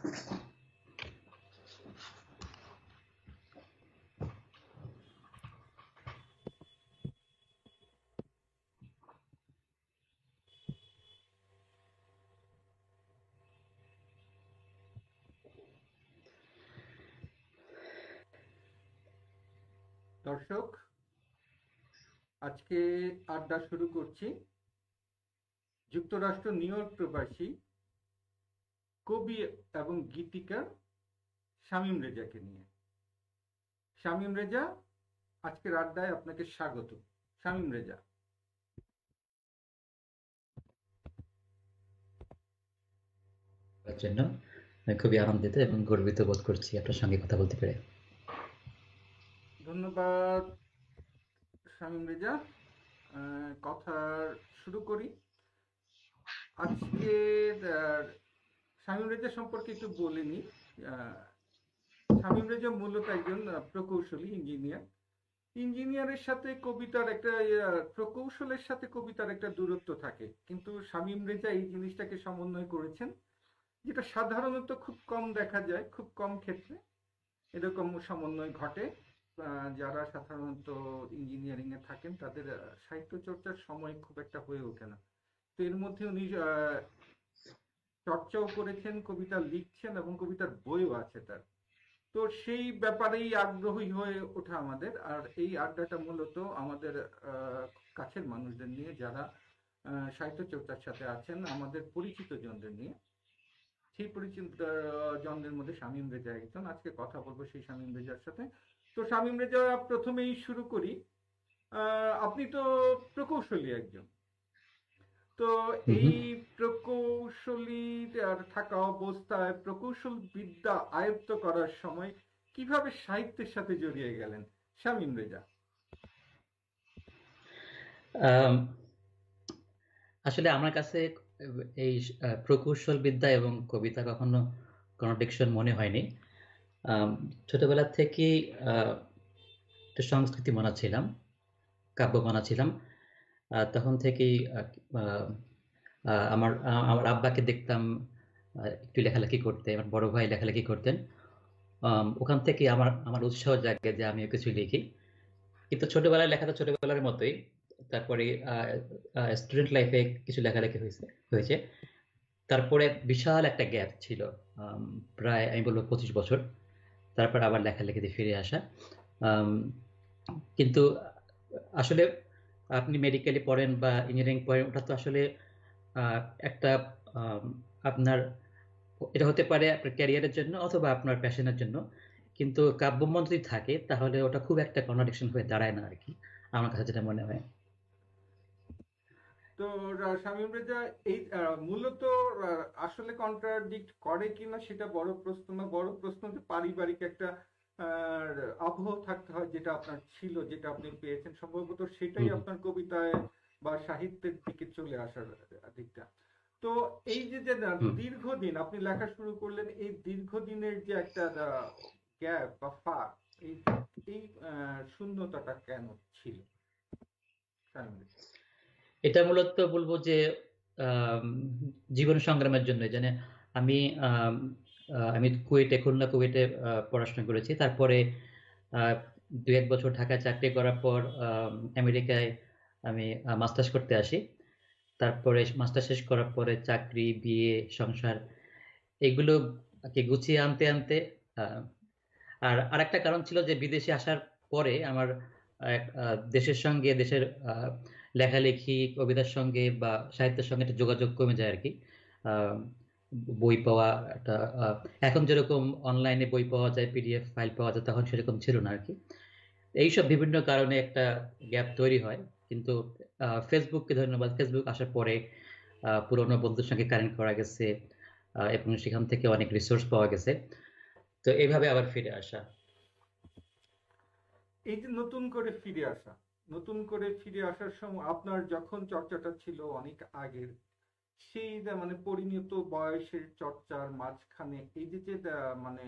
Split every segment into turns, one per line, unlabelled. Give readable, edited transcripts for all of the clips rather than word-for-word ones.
দর্শক, আজকে আড্ডা শুরু করছি যুক্তরাষ্ট্র নিউ ইয়র্ক প্রবাসী কবি এবং গীতিকার শামীম রেজাকে নিয়ে। শামীম রেজা, আজকের আড্ডায় আপনাকে স্বাগত। শামীম রেজা।
জন্য আমি খুবই আনন্দিত এবং গর্বিত বোধ করছি আপনার সঙ্গে কথা বলতে পেরে।
ধন্যবাদ শামীম রেজা। কথা শুরু করি। আজকে শামীম রেজা সম্পর্কে একটু বলে নিই। শামীম রেজা মূলত একজন প্রকৌশলী ইঞ্জিনিয়ার। ইঞ্জিনিয়ারের সাথে কবিতার একটা প্রকৌশলের সাথে কবিতার একটা দূরত্ব থাকে, কিন্তু শামীম রেজা এই জিনিসটাকে সমন্বয় করেছেন, যেটা সাধারণত খুব কম দেখা যায়, খুব কম ক্ষেত্রে এরকম সমন্বয় ঘটে। যারা সাধারণত ইঞ্জিনিয়ারিং এ থাকেন তাদের সাহিত্য চর্চার সময় খুব একটা হয়ে ওঠে না। তো এর মধ্যে উনি চর্চাও করেছেন, কবিতা লিখছেন এবং কবিতার বইও আছে তার। তো সেই ব্যাপারেই আগ্রহী হয়ে ওঠা আমাদের। আর এই আড্ডাটা মূলত আমাদের কাছের মানুষদের নিয়ে, যারা সাহিত্য চর্চার সাথে আছেন, আমাদের পরিচিত জনদের নিয়ে। সেই পরিচিত জনদের মধ্যে শামীম রেজা একজন। আজকে কথা বলবো সেই শামীম রেজার সাথে। তো শামীম রেজা, প্রথমেই শুরু করি। আপনি তো প্রকৌশলী একজন। তো
হুম।
এই প্রকৌশলী থাকা অবস্থায় প্রকৌশল বিদ্যা আয়ত্ত করার সময় কিভাবে সাহিত্যের সাথে জড়িয়ে গেলেন শামীম রেজা?
আম, আসলে আমার কাছে এই প্রকৌশল বিদ্যা এবং কবিতা কখনো কন্ট্রাডিকশন মনে হয়নি। ছোটবেলা থেকেই একটু সংস্কৃতি মানা ছিলাম, কাব্য মানা ছিলাম। তখন থেকেই আহ, আমার আমার আব্বাকে দেখতাম একটু লেখালেখি করতে, আমার বড় ভাই লেখালেখি করতেন। ওখান থেকে আমার আমার উৎসাহ জাগে যে আমিও কিছু লিখি। কিন্তু ছোটবেলায় লেখা তো ছোটবেলার মতোই। তারপরে স্টুডেন্ট লাইফে কিছু লেখালেখি হয়েছে। তারপরে বিশাল একটা গ্যাপ ছিল, আম, প্রায় আমি বলবো 25 বছর। তারপর আবার লেখালেখিতে ফিরে আসা। আম, কিন্তু আসলে আপনি মেডিকেলে পড়েন বা ইঞ্জিনিয়ারিং পড়েন, ওটা তো আসলে আহ, একটা আম, আপনার এটা হতে পারে আপনার ক্যারিয়ারের জন্য অথবা আপনার প্যাশনের জন্য। কিন্তু কাব্যমন যদি থাকে তাহলে ওটা খুব একটা কন্ট্রাডিকশন হয়ে দাঁড়ায় না আর কি, আমার কাছে যেটা মনে হয়।
তো শামীম রেজা, এই মূলত আসলে কন্ট্রাডিক্ট করে কিনা সেটা বড় প্রশ্ন না। বড় প্রশ্ন যে পারিবারিক একটা আবহ থাকতে হয়, যেটা আপনার ছিল, যেটা আপনি পেয়েছেন, সম্ভবত সেটাই
হুম
আপনার কবিতায় বা সাহিত্যের দিকে চলে আসার দিকটা। তো এই যে যে
হুম।
দীর্ঘদিন আপনি লেখা শুরু করলেন, এই দীর্ঘদিনের যে একটা গ্যাপ বা ফাঁক, এই এই শূন্যতাটা কেন ছিল শামীম রেজা?
এটা মূলত বলবো যে আম, জীবন সংগ্রামের জন্য জানে। আমি আম, আমি কুয়েটে, খুলনা কুয়েটে পড়াশোনা করেছি। তারপরে আহ, 2-1 বছর ঢাকায় চাকরি করার পর আমেরিকায় আমি মাস্টার্স করতে আসি। তারপরে মাস্টার শেষ করার পরে চাকরি, বিয়ে, সংসার এগুলো কে গুছিয়ে আনতে আনতে আহ, আর আরেকটা কারণ ছিল যে বিদেশে আসার পরে আমার দেশের সঙ্গে, দেশের আহ, লেখালেখি, কবিতার সঙ্গে বা সাহিত্যের সঙ্গে একটা যোগাযোগ কমে যায় আর কি। আহ, বই পাওয়া একটা এখন যেরকম অনলাইনে বই পাওয়া যায়, পিডিএফ ফাইল পাওয়া যায়, তখন সেরকম ছিল না আর কি। এইসব বিভিন্ন কারণে একটা গ্যাপ তৈরি হয়। কিন্তু ফেসবুককে ধন্যবাদ, ফেসবুক আসার পরে পুরোনো বন্ধুর সঙ্গে কানেক্ট করা গেছে, এবং সেখান থেকে অনেক রিসোর্স পাওয়া গেছে। তো এইভাবে আবার ফিরে আসা।
এই যে নতুন করে ফিরে আসা, নতুন করে ফিরে আসার সময় আপনার যখন চর্চাটা ছিল অনেক আগের, সেই যে মানে পরিণত বয়সের চর্চার মাঝখানে এই যে যে মানে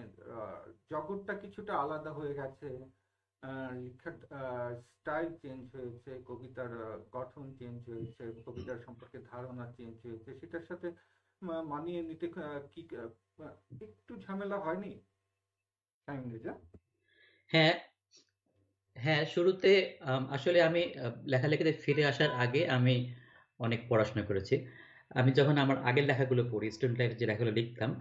জগৎটা কিছুটা আলাদা হয়ে গেছে, লেখার স্টাইল চেঞ্জ হয়েছে, কবিতার গঠন চেঞ্জ হয়েছে, কবিতার সম্পর্কে ধারণা চেঞ্জ হয়েছে, সেটার সাথে মানিয়ে নিতে কি একটু ঝামেলা হয়নি শামীম রেজা?
হ্যাঁ, হ্যাঁ, শুরুতে আসলে আমি লেখালেখিতে ফিরে আসার আগে আমি অনেক পড়াশোনা করেছি। আমি যখন আমার আগের লেখাগুলো পড়ি, স্টুডেন্ট লাইফে যে লেখাগুলো লিখতাম,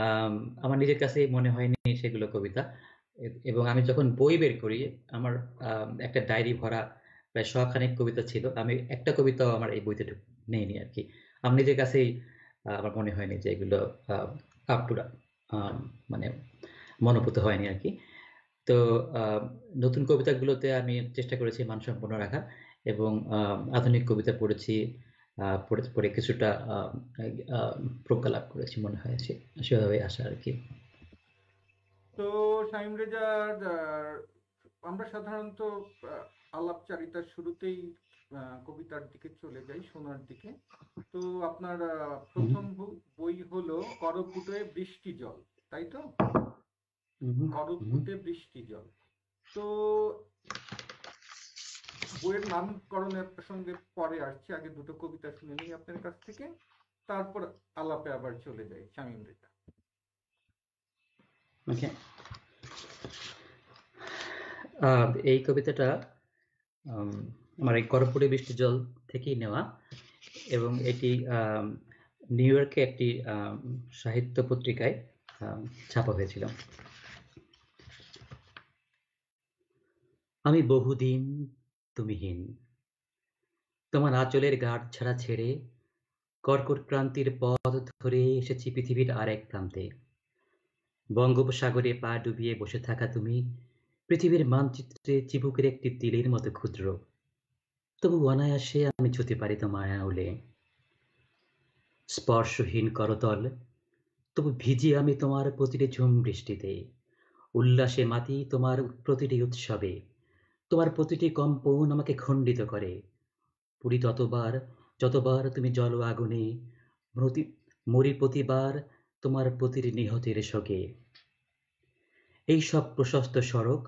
আম আমার নিজের কাছেই মনে হয়নি সেগুলো কবিতা। এবং আমি যখন বই বের করি, আমার একটা ডায়েরি ভরা প্রায় ১০০ খানেক কবিতা ছিল। আমি একটা কবিতাও আমার এই বইতে নেইনি আরকি। আমার নিজের কাছেই আমার মনে হয়নি যে এগুলো আ আপ টু মানে মনোপুত হয়নি আরকি। তো আ নতুন কবিতাগুলোতে আমি চেষ্টা করেছি মানসম্পন্ন রাখার এবং আধুনিক কবিতা পড়েছি। পড়ে কিছুটা আ প্রজ্ঞা লাভ করেছি মনে হয় সেভাবে আসা আরকি।
তো শামীম রেজা, আমরা সাধারণত আলাপচারিতার শুরুতেই কবিতার দিকে চলে যাই, শোনার দিকে। তো আপনার
হুম,
প্রথম বই হলো করপুটে বৃষ্টি জল, তাই তো?
হুম, হুম।
করপুটে বৃষ্টি জল। তো বইয়ের নামকরণের প্রসঙ্গে পরে আসছে, আগে দুটো কবিতা শুনে নিই আপনার কাছ থেকে, তারপর আলাপে আবার চলে যাই শামীম রেজা।
ওকে। এই কবিতাটা আম আমার এই করপুরে বৃষ্টি জল থেকেই নেওয়া এবং এটি নিউ ইয়র্কে একটি সাহিত্য পত্রিকায় আম ছাপা হয়েছিল। আমি বহুদিন তুমিহীন, তোমার আঁচলের গাঁটছড়া ছেড়ে কর্কট ক্রান্তির পথ ধরে এসেছি পৃথিবীর আরেক প্রান্তে। বঙ্গোপসাগরে পা ডুবিয়ে বসে থাকা তুমি পৃথিবীর মানচিত্রে চিবুকের একটি তিলের মতো ক্ষুদ্র, তবু অনায়াসে আমি ছুঁতে পারি তোমার আঙুলে। স্পর্শহীন করতল, তবু ভিজি আমি তোমার প্রতিটি ঝুম বৃষ্টিতে, উল্লাসে মাতি তোমার প্রতিটি উৎসবে। তোমার প্রতিটি কম্পন আমাকে খণ্ডিত করে, পুরি ততবার যতবার তুমি জল ও আগুনে, মতি মরি প্রতিবার তোমার প্রতিটি নিহতের শোকে। এই সব প্রশস্ত সড়ক,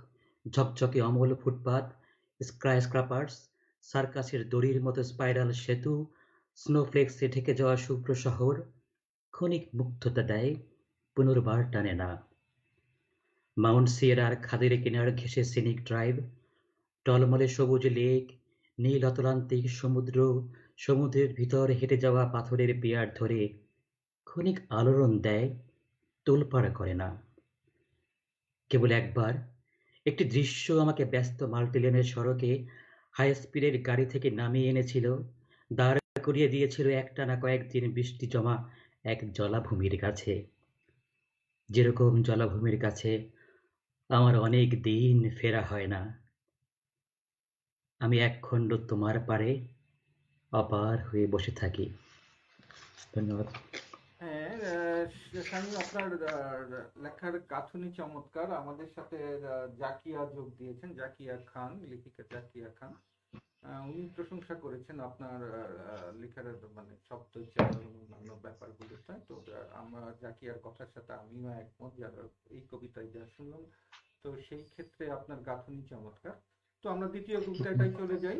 ঝকঝকে অমল ফুটপাত, স্কাইস্ক্রাপার্স, সার্কাসের দড়ির মতো স্পাইরাল সেতু, স্নোফ্লেক্সে ঢেকে যাওয়া শুভ্র শহর ক্ষণিক মুগ্ধতা দেয়, পুনর্বার টানে না। মাউন্ট সিয়েরার খাদের কিনার ঘেঁষে সিনিক ড্রাইভ, টলমলে সবুজ লেক, নীল অতলান্তিক সমুদ্র, সমুদ্রের ভিতর হেঁটে যাওয়া পাথরের পিয়ার ধরে ক্ষণিক আলোড়ন দেয়, তোলপাড় করে না। কেবল একবার একটি দৃশ্য আমাকে ব্যস্ত মাল্টিলেনের সড়কে হাই স্পিডের গাড়ি থেকে নামিয়ে এনেছিল, দাঁড় করিয়ে দিয়েছিল একটানা কয়েকদিন বৃষ্টি জমা এক জলাভূমির কাছে। যেরকম জলাভূমির কাছে আমার অনেক দিন ফেরা হয় না। আমি একখণ্ড তোমার পারে অপার হয়ে বসে থাকি। ধন্যবাদ।
হ্যাঁ, শামীম, আপনার লেখার গাঁথুনি চমৎকার। আমাদের সাথে জাকিয়া যোগ দিয়েছেন, জাকিয়া খান, লেখিকা জাকিয়া খান। উনি প্রশংসা করেছেন আপনার লেখার মানে শব্দচয়ন এবং অন্যান্য ব্যাপারগুলোতে। তো আমরা জাকিয়ার কথার সাথে আমিও একমত, যারা এই কবিতায় যা শুনলাম। তো সেই ক্ষেত্রে আপনার গাঁথুনি চমৎকার। তো আমরা দ্বিতীয় কবিতাটাই চলে যাই।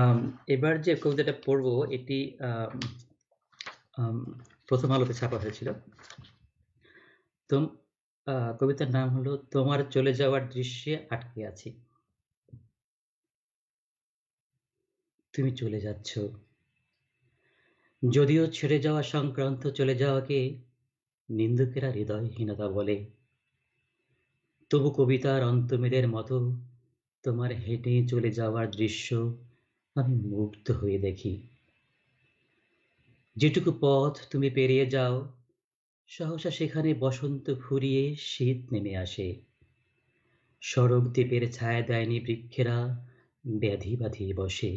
আম এবার যে কবিতাটা পড়বো এটি আম আম প্রথম আলোতে ছাপা হয়েছিল। তোম কবিতার নাম হলো তোমার চলে যাওয়ার দৃশ্যে আটকে আছি। তুমি চলে যাচ্ছ। যদিও ছেড়ে যাওয়া সংক্রান্ত চলে যাওয়াকে নিন্দুকেরা হৃদয়হীনতা বলে, তবু কবিতার অন্তমিলের মতো তোমার হেঁটে চলে যাওয়ার দৃশ্য আমি মুগ্ধ হয়ে দেখি। যেটুকু পথ তুমি পেরিয়ে যাও, সহসা সেখানে বসন্ত ফুরিয়ে শীত নেমে আসে। সড়ক দ্বীপের ছায়া দেয়নি বৃক্ষেরা ব্যাধি বাঁধিয়ে বসে।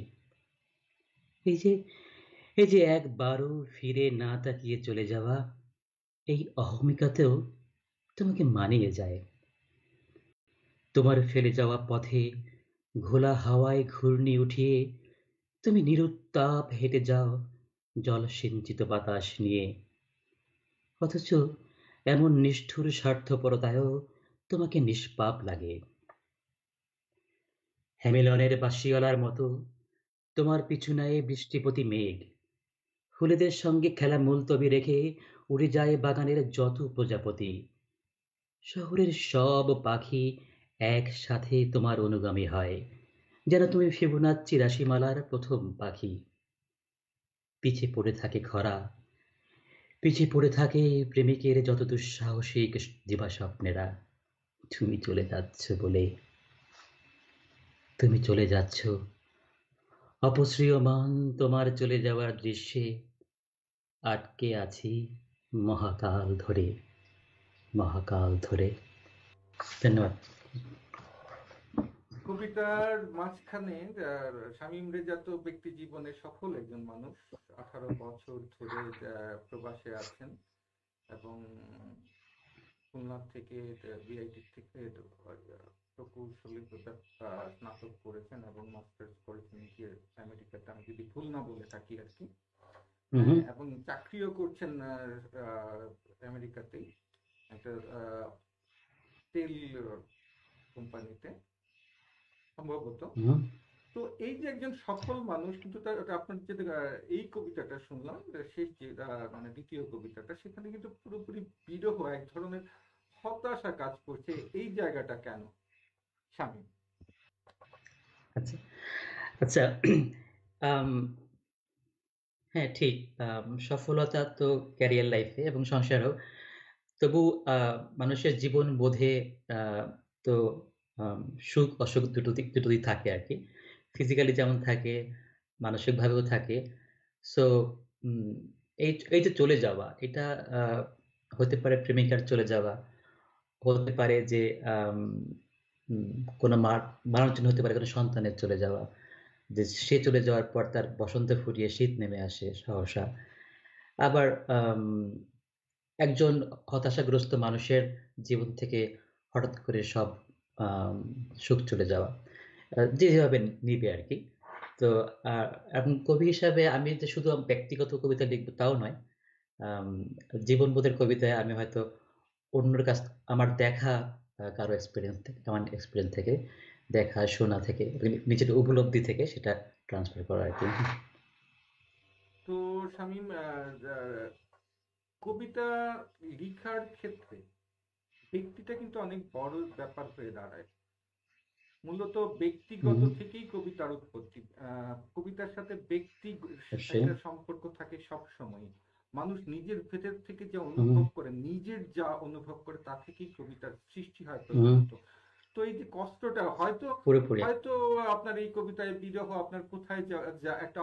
এই যে এই যে একবারও ফিরে না তাকিয়ে চলে যাওয়া, এই অহমিকাতেও তোমাকে মানিয়ে যায়। তোমার ফেলে যাওয়া পথে ঘোলা হাওয়ায় ঘূর্ণি উঠিয়ে তুমি নিরুত্তাপ হেঁটে যাও জলসিঞ্চিত বাতাস নিয়ে। অথচ এমন নিষ্ঠুর স্বার্থপরতায়ও তোমাকে নিষ্পাপ লাগে। হ্যামিলনের বাঁশিওয়ালার মতো তোমার পিছু নেয় বৃষ্টিপতি মেঘ। ফুলেদের সঙ্গে খেলা মুলতবি রেখে উড়ে যায় বাগানের যত প্রজাপতি। শহরের সব পাখি একসাথে তোমার অনুগামী হয়, যেন তুমি ফিবোনাচ্চি রাশিমালার প্রথম পাখি। পিছে পড়ে থাকে খরা, পিছে পড়ে থাকে প্রেমিকের যত দুঃসাহসিক দিবাস্বপ্নেরা। তুমি চলে যাচ্ছ বলে, তুমি চলে যাচ্ছ, অপসৃয়মান তোমার চলে যাওয়ার দৃশ্যে আটকে আছি মহাকাল ধরে, মহাকাল ধরে। ধন্যবাদ।
কবিতার মাঝখানে শামীম রেজা তো ব্যক্তি জীবনে সফল একজন মানুষ, 18 বছর ধরে প্রবাসে আছেন এবং খুলনা থেকে বিআইটি থেকে প্রকৌশলী স্নাতক করেছেন এবং মাস্টার্স করেছেন গিয়ে আমেরিকাতে, আমি যদি ভুল না বলে থাকি আর কি। এবং চাকরিও করছেন আমেরিকাতেই একটা তেল কোম্পানিতে সম্ভবত। তো এই যে একজন সফল মানুষ, কিন্তু আপনার যে এই কবিতাটা শুনলাম শেষ যে মানে দ্বিতীয় কবিতাটা, সেখানে কিন্তু পুরোপুরি বিরহ, এক ধরনের হতাশা কাজ করছে। এই জায়গাটা কেন শামীম?
আচ্ছা আচ্ছা, হ্যাঁ ঠিক। সফলতা তো ক্যারিয়ার লাইফে এবং সংসারেও, তবু মানুষের জীবন বোধে তো আম, সুখ অসুখ দুটো দিক থাকে আর কি। ফিজিক্যালি যেমন থাকে, মানসিকভাবেও থাকে। সো এই এই যে চলে যাওয়া, এটা আহ, হতে পারে প্রেমিকার চলে যাওয়া, হতে পারে যে আম, উম, কোনো মারার জন্য, হতে পারে কোনো সন্তানের চলে যাওয়া, যে সে চলে যাওয়ার পর তার বসন্ত ফুরিয়ে শীত নেমে আসে সহসা। আবার একজন হতাশাগ্রস্ত মানুষের জীবন থেকে হঠাৎ করে সব আম, সুখ চলে যাওয়া, যে যেভাবে নিবে আর কি। তো এখন কবি হিসাবে আমি যে শুধু ব্যক্তিগত কবিতা লিখবো তাও নয়। আম, জীবনবোধের কবিতায় আমি হয়তো অন্যের কাছ, আমার দেখা কারো এক্সপিরিয়েন্স থেকে, আমার এক্সপিরিয়েন্স থেকে, দেখা শোনা থেকে, নিজের উপলব্ধি থেকে সেটা ট্রান্সফার করা আর কি।
তো শামীম, কবিতা লেখার ক্ষেত্রে ব্যক্তিটা কিন্তু অনেক বড় ব্যাপার হয়ে দাঁড়ায়। মূলত ব্যক্তিগত থেকেই কবিতার উৎপত্তি। কবিতার সাথে ব্যক্তি একটা সম্পর্ক থাকে সব সময়। মানুষ নিজের ভেতর থেকে যে অনুভব করে, নিজের যা অনুভব করে, তা থেকেই কবিতার সৃষ্টি হয় প্রথমত। তো এই যে কষ্টটা হয়তো হয়তো আপনার এই কবিতায় বিরহ, আপনার কোথায় একটা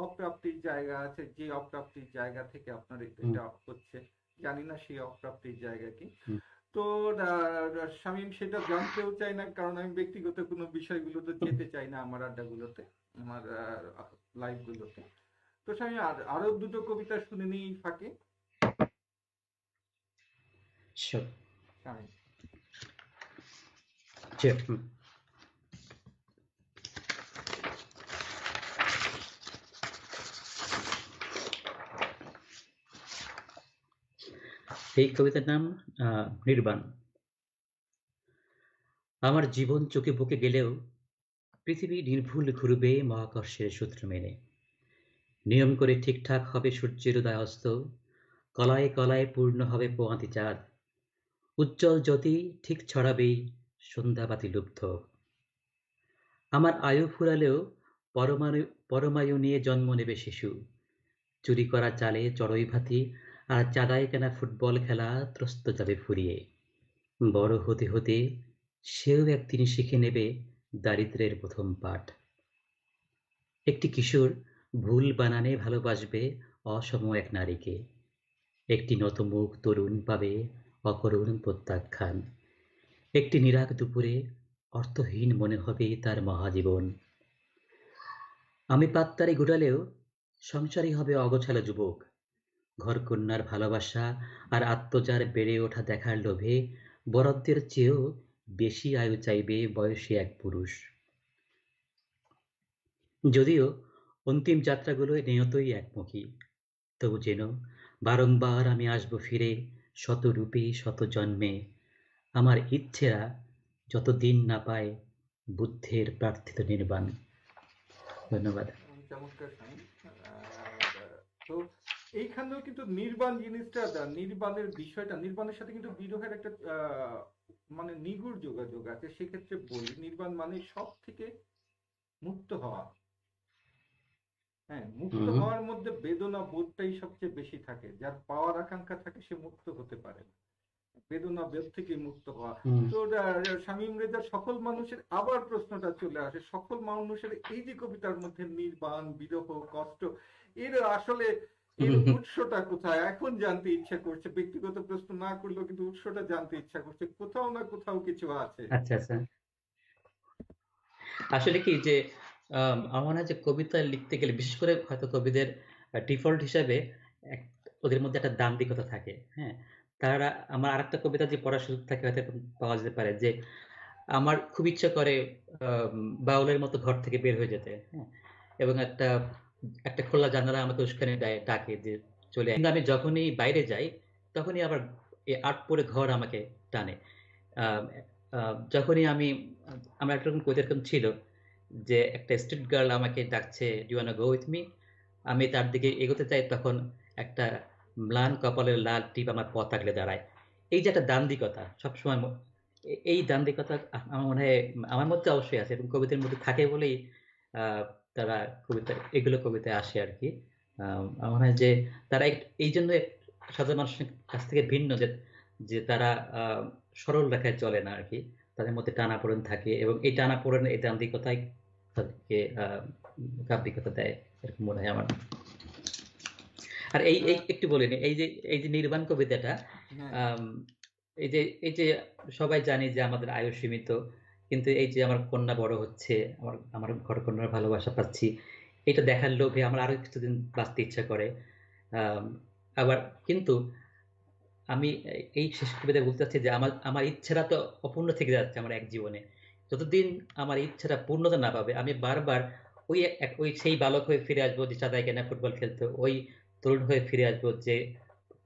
অপ্রাপ্তির জায়গা আছে, যে অপ্রাপ্তির জায়গা থেকে আপনার এটা হচ্ছে, জানি না সেই অপ্রাপ্তির জায়গা কি। তো শামীম, সেটা জানতেও চাই না, কারণ আমি ব্যক্তিগত কোনো বিষয়গুলোতে যেতে চাই না আমার আড্ডাগুলোতে, আমার লাইভ গুলোতে। তো শামীম, আরো দুটো কবিতা শুনে নিই ফাঁকে। শামীম,
এই কবিতার নাম নির্বাণ। আমার জীবন চোখে বুকে গেলেও পৃথিবী নির্ভুল ঘুরবে মহাকর্ষের সূত্র মেনে। নিয়ম করে ঠিকঠাক হবে সূর্যের উদয় অস্ত, কলায় কলায় পূর্ণ হবে পোয়াতি চাঁদ, উজ্জ্বল জ্যোতি ঠিক ছড়াবেই সন্ধ্যাবাতি লুব্ধ। আমার আয়ু ফুরালেও পরমায়ু নিয়ে জন্ম নেবে শিশু, চুরি করা চালে চড়ুই ভাতি আর চাঁদায় কেনা ফুটবল খেলা ত্রস্ত যাবে ফুরিয়ে। বড় হতে হতে সেও একদিন শিখে নেবে দারিদ্র্যের প্রথম পাঠ। একটি কিশোর ভুল বানানে ভালোবাসবে অসম এক নারীকে, একটি নতমুখ তরুণ পাবে অকরুণ প্রত্যাখ্যান, একটি নিরাগ দুপুরে অর্থহীন মনে হবে তার মহাজীবন। আমি পাত্তারে গুটালেও সংসারই হবে অগোছালো যুবক, ঘরকন্যার ভালোবাসা আর আত্মজার বেড়ে ওঠা দেখার লোভে বরাদ্দের চেয়েও বেশি আয়ু চাইবে বয়সী এক পুরুষ। যদিও অন্তিম যাত্রাগুলো নিয়তই একমুখী, তবু যেন বারংবার আমি আসব ফিরে, শত রূপে শত জন্মে, আমার ইচ্ছেরা যতদিন না পায় বুদ্ধের প্রার্থিত নির্বাণ। ধন্যবাদ।
চমৎকার স্বামী। তো এইখানেও কিন্তু নির্বাণ জিনিসটা, নির্বাণের বিষয়টা, নির্বাণের সাথে কিন্তু বিরহের একটা মানে নিগুড় যোগাযোগ আছে। সেক্ষেত্রে বলি, নির্বাণ মানে সব থেকে মুক্ত হওয়া। হ্যাঁ, মুক্ত
হুম
হওয়ার মধ্যে বেদনা বোধটাই সবচেয়ে বেশি থাকে। যার পাওয়ার আকাঙ্ক্ষা থাকে সে মুক্ত হতে পারে না। বেদনা বোধ থেকে মুক্ত হওয়া।
হুম
তো শামীম রেজার সকল মানুষের আবার প্রশ্নটা চলে আসে, সকল মানুষের এই যে কবিতার মধ্যে নির্বাণ, বিরহ, কষ্ট, এর আসলে এর
হুম, হুম।
উৎসটা কোথায় এখন জানতে ইচ্ছা করছে। ব্যক্তিগত প্রশ্ন না করলেও কিন্তু উৎসটা জানতে ইচ্ছা করছে, কোথাও না কোথাও কিছু আছে।
আচ্ছা আচ্ছা। আসলে কি যে আমার মনে হয় যে কবিতা লিখতে গেলে বিশেষ করে হয়তো কবিদের ডিফল্ট হিসাবে এক- ওদের মধ্যে একটা দাম্ভিকতা থাকে। হ্যাঁ, তারা আমার আরেকটা কবিতা যে পড়ার সুযোগ থাকে হয়তো এরকম পাওয়া যেতে পারে যে আমার খুব ইচ্ছা করে বাউলের মতো ঘর থেকে বের হয়ে যেতে। হ্যাঁ, এবং একটা একটা খোলা জানালা আমাকে উস্কানি দেয়, ডাকে যে চলে আয়। কিন্তু আমি যখনই বাইরে যাই তখনই আবার এই আট পরে ঘর আমাকে টানে। আহ, যখনই আমি আমার একটা রকম কবিতা এরকম ছিল যে একটা স্ট্রিট গার্ল আমাকে ডাকছে, do you wanna go with me. আমি তার দিকে এগোতে চাই, তখন একটা ম্লান কপালের লাল টিপ আমার পথ আগলে দাঁড়ায়। এই যে একটা দান্দিকতা সবসময় এই দান্দিকতা আমার মনে হয় আমার মধ্যে অবশ্যই আছে এবং কবিতার মধ্যে থাকে বলেই আহ, তারা কবিতা এগুলো কবিতায় আসে আর কি। আমার মনে হয় যে তারা এই জন্য সাধারণ মানুষের কাছ থেকে ভিন্ন যে যে তারা সরল রেখায় চলে না আর কি। তাদের মধ্যে টানাপোড়েন থাকে এবং এই টানাপোড়েন এই দান্দিকতাই তাদেরকে কাব্যিকতা দেয়, এরকম মনে হয় আমার। আর এই এই
আহ,
একটু বলিনি, এই যে নির্বাণ কবিতাটা,
হ্যাঁ,
আম, এই যে সবাই জানি যে আমাদের আয়ু সীমিত, কিন্তু এই যে আমার কন্যা বড় হচ্ছে, আমার আমার ঘর কন্যার ভালোবাসা পাচ্ছি, এটা দেখার লোভে আমার আরো কিছুদিন বাঁচতে ইচ্ছা করে। আম, আবার কিন্তু আমি এই শেষ কবিতায় বলতে চাচ্ছি যে আমার আমার ইচ্ছাটা তো অপূর্ণ থেকে যাচ্ছে আমার এক জীবনে। যতদিন আমার ইচ্ছাটা পূর্ণতা না পাবে আমি বারবার ওই সেই বালক হয়ে ফিরে আসবো যে চাঁদায় কেনা ফুটবল খেলতো, ওই তরুণ হয়ে ফিরে আসবো যে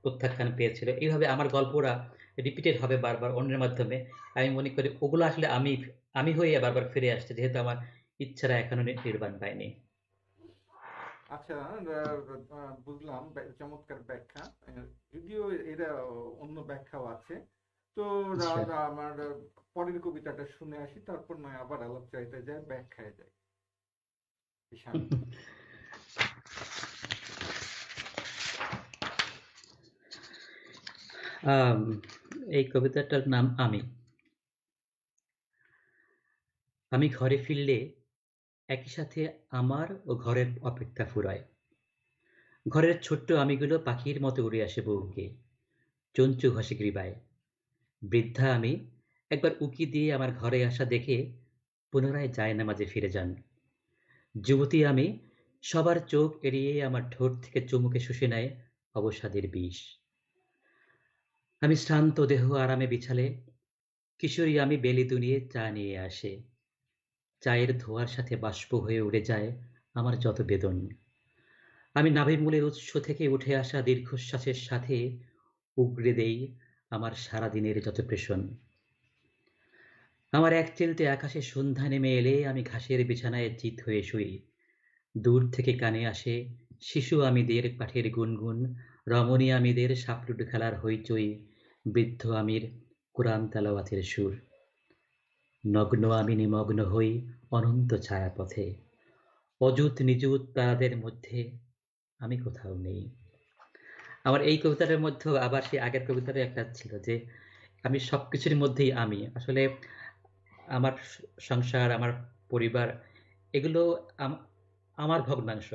প্রত্যাখ্যান পেয়েছিল। এইভাবে আমার গল্পটা রিপিটেড হবে বারবার অন্যের মাধ্যমে। আমি মনে করি ওগুলো আসলে আমি আমি হয়ে বারবার ফিরে আসছে, যেহেতু আমার ইচ্ছাটা এখনো নির্বাণ পায়নি।
আচ্ছা, বুঝলাম। চমৎকার ব্যাখ্যা। যদিও এরা অন্য ব্যাখ্যাও আছে। তো
আচ্ছা।
আমার পরের কবিতাটা শুনে আসি, তারপর নয় আবার আলাপ চাইতে যায়, ব্যাখ্যায় যায়। স্বামী।
আম, এই কবিতাটার নাম আমি। আমি ঘরে ফিরলে একই সাথে আমার ও ঘরের অপেক্ষা ফুরায়। ঘরের ছোট্ট আমিগুলো পাখির মতো উড়ে আসে বউকে, চঞ্চু ঘষে গ্রীবায়। বৃদ্ধা আমি একবার উকি দিয়ে আমার ঘরে আসা দেখে পুনরায় জায়নামাজে ফিরে যান। যুবতী আমি সবার চোখ এড়িয়ে আমার ঠোঁট থেকে চুমুকে শুষে নেয় অবসাদের বিষ। আমি শ্রান্ত দেহ আরামে বিছালে কিশোরী আমি বেলি দুনিয়ে চা নিয়ে আসে। চায়ের ধোঁয়ার সাথে বাষ্প হয়ে উড়ে যায় আমার যত বেদন। আমি নাভিমূলের উৎস থেকে উঠে আসা দীর্ঘশ্বাসের সাথে উগরে দেই আমার সারাদিনের যত পেষণ। আমার এক চিলতে আকাশে সন্ধ্যা নেমে এলে আমি ঘাসের বিছানায় চিত হয়ে শুই। দূর থেকে কানে আসে শিশু আমিদের পাঠের গুনগুন, রমণী আমিদের সাপলুডু খেলার হইচই, বৃদ্ধ আমির কোরআন তেলাওয়াতের সুর। নগ্ন আমি নিমগ্ন হই অনন্ত ছায়াপথে, অযুত নিযুত তারাদের মধ্যে আমি কোথাও নেই। আমার এই কবিতাটার মধ্যেও আবার সেই আগের কবিতারই একটা ছিল যে আমি সবকিছুর মধ্যেই আমি আসলে আমার সংসার, আমার পরিবার, এগুলো আমার ভগ্নাংশ।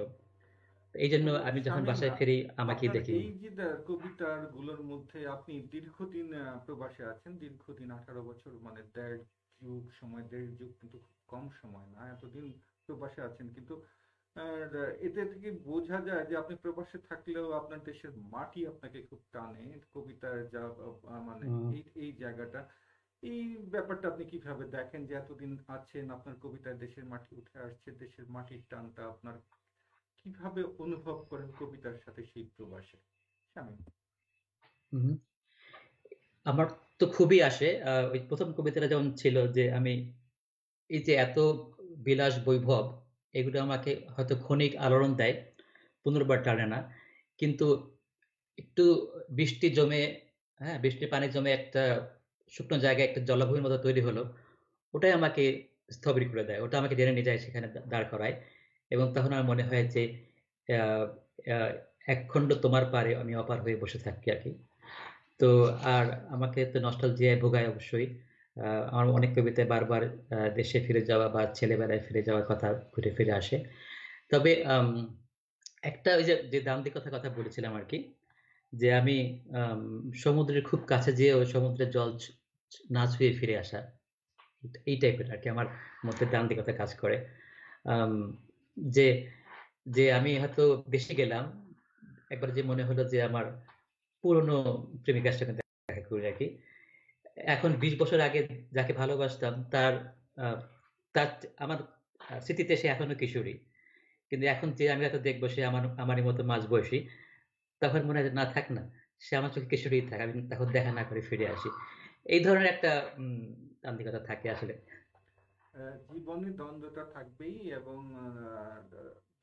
এই জন্য আমি যখন
শামীম,
বাসায় ফিরি আমাকেই
আপনার
দেখি।
এই যে কবিতার গুলোর মধ্যে আপনি দীর্ঘদিন প্রবাসে আছেন, দীর্ঘদিন 18 বছর, মানে দেড় যুগ সময়, দেড় যুগ কিন্তু খুব কম সময় না, এতদিন প্রবাসে আছেন। কিন্তু আর এতে থেকে বোঝা যায় যে আপনি প্রবাসে থাকলেও আপনার দেশের মাটি আপনাকে খুব টানে। কবিতার যা মানে
উম,
এই এই জায়গাটা, এই ব্যাপারটা আপনি কিভাবে দেখেন যে এতদিন আছেন, আপনার কবিতায় দেশের মাটি উঠে আসছে, দেশের মাটির টানটা আপনার কিভাবে অনুভব করেন কবিতার সাথে সেই প্রবাসে? স্বামী।
উম, আমার তো খুবই আসে। ওই প্রথম কবিতাটা যেমন ছিল যে আমি এই যে এত বিলাস বৈভব, এগুলো আমাকে হয়তো ক্ষণিক আলোড়ন দেয়, পুনর্বার টানে না। কিন্তু একটু বৃষ্টি জমে, হ্যাঁ, বৃষ্টির পানি জমে একটা শুকনো জায়গায় একটা জলাভূমির মতো তৈরি হলো, ওটাই আমাকে স্থবির করে দেয়, ওটা আমাকে টেনে নিয়ে যায়, সেখানে দাঁড় করায়। এবং তখন আমার মনে হয় যে আহ, আহ, একখণ্ড তোমার পারে আমি অপার হয়ে বসে থাকি আর কি। তো আর আমাকে তো নস্টালজিয়ায় ভোগায় অবশ্যই। আমার অনেক কবিতায় বারবার দেশে ফিরে যাওয়া বা ছেলেবেলায় ফিরে যাওয়ার কথা ঘুরে ফিরে আসে। তবে একটা ওই যে যে দান্দিকতার কথা বলেছিলাম আর কি, যে আমি আম, সমুদ্রের খুব কাছে যেয়ে ওই সমুদ্রের জল না ছুঁয়ে ফিরে আসা, এই টাইপের আর কি আমার মধ্যে দান্দিকতা কাজ করে। আম, যে যে আমি হয়তো বেশি গেলাম, একবার যে মনে হলো যে আমার পুরনো প্রেমিকার সঙ্গে দেখা করি আর কি। এখন 20 বছর আগে যাকে ভালোবাসতাম তার আহ, তার আমার স্মৃতিতে সে এখনো কিশোরী, কিন্তু এখন যে আমি হয়তো দেখবো সে আমারই মতো মাঝবয়সী, তখন মনে হয় যে না, থাক না, সে আমার চোখে কিশোরী থাক, আমি তখন দেখা না করে ফিরে আসি। এই ধরনের একটা তান্ত্রিকতা থাকে আসলে।
জীবনে দ্বন্দ্বটা থাকবেই, এবং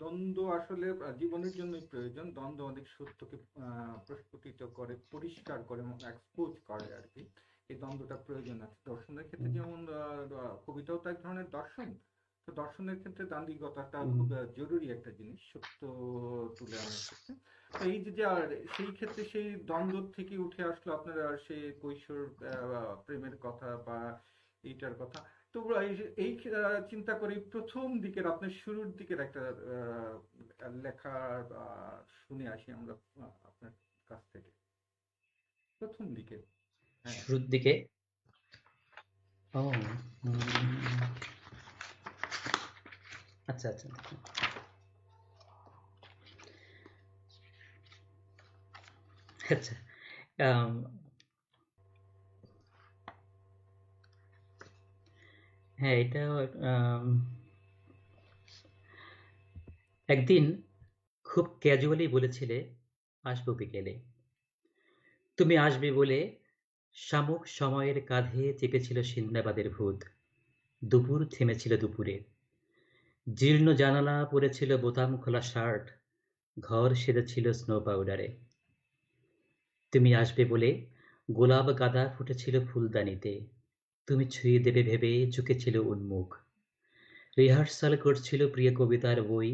দ্বন্দ্ব আসলে জীবনের জন্যই প্রয়োজন। দ্বন্দ্ব অনেক সত্যকে প্রস্ফুটিত করে, পরিষ্কার করে এবং এক্সপোজ করে আর কি। এই দ্বন্দ্বটা প্রয়োজন আছে দর্শনের ক্ষেত্রে,
হুম,
যেমন কবিতাও তো এক ধরনের দর্শন। তো দর্শনের ক্ষেত্রে দান্দিকতাটা
হুম,
খুব জরুরি একটা জিনিস, সত্য তুলে আনার ক্ষেত্রে। তো এই যে আর সেই ক্ষেত্রে সেই দ্বন্দ্ব থেকে উঠে আসলো আপনার আর সেই কৈশোর প্রেমের কথা বা এইটার কথা। তো এই চিন্তা করি প্রথম দিকের আপনার শুরুর দিকের একটা লেখা শুনে আসি আমরা আপনার কাছ থেকে, প্রথম দিকে। হ্যাঁ।
শুরুর দিকে। ও, আচ্ছা আচ্ছা। আচ্ছা, আম, হ্যাঁ, এটা আম, একদিন খুব ক্যাজুয়ালি বলেছিলে আসবো বিকেলে, তুমি আসবে বলে শামুক সময়ের কাঁধে চেপেছিল সিন্দাবাদের ভূত। দুপুর থেমেছিল দুপুরে, জীর্ণ জানালা পড়েছিল বোতাম খোলা শার্ট, ঘর সেজেছিল স্নো পাউডারে। তুমি আসবে বলে গোলাপ গাঁদা ফুটেছিল ফুলদানিতে, তুমি ছুঁয়ে দেবে ভেবে ঝুঁকেছিল উন্মুখ। রিহার্সাল করছিল প্রিয় কবিতার বই,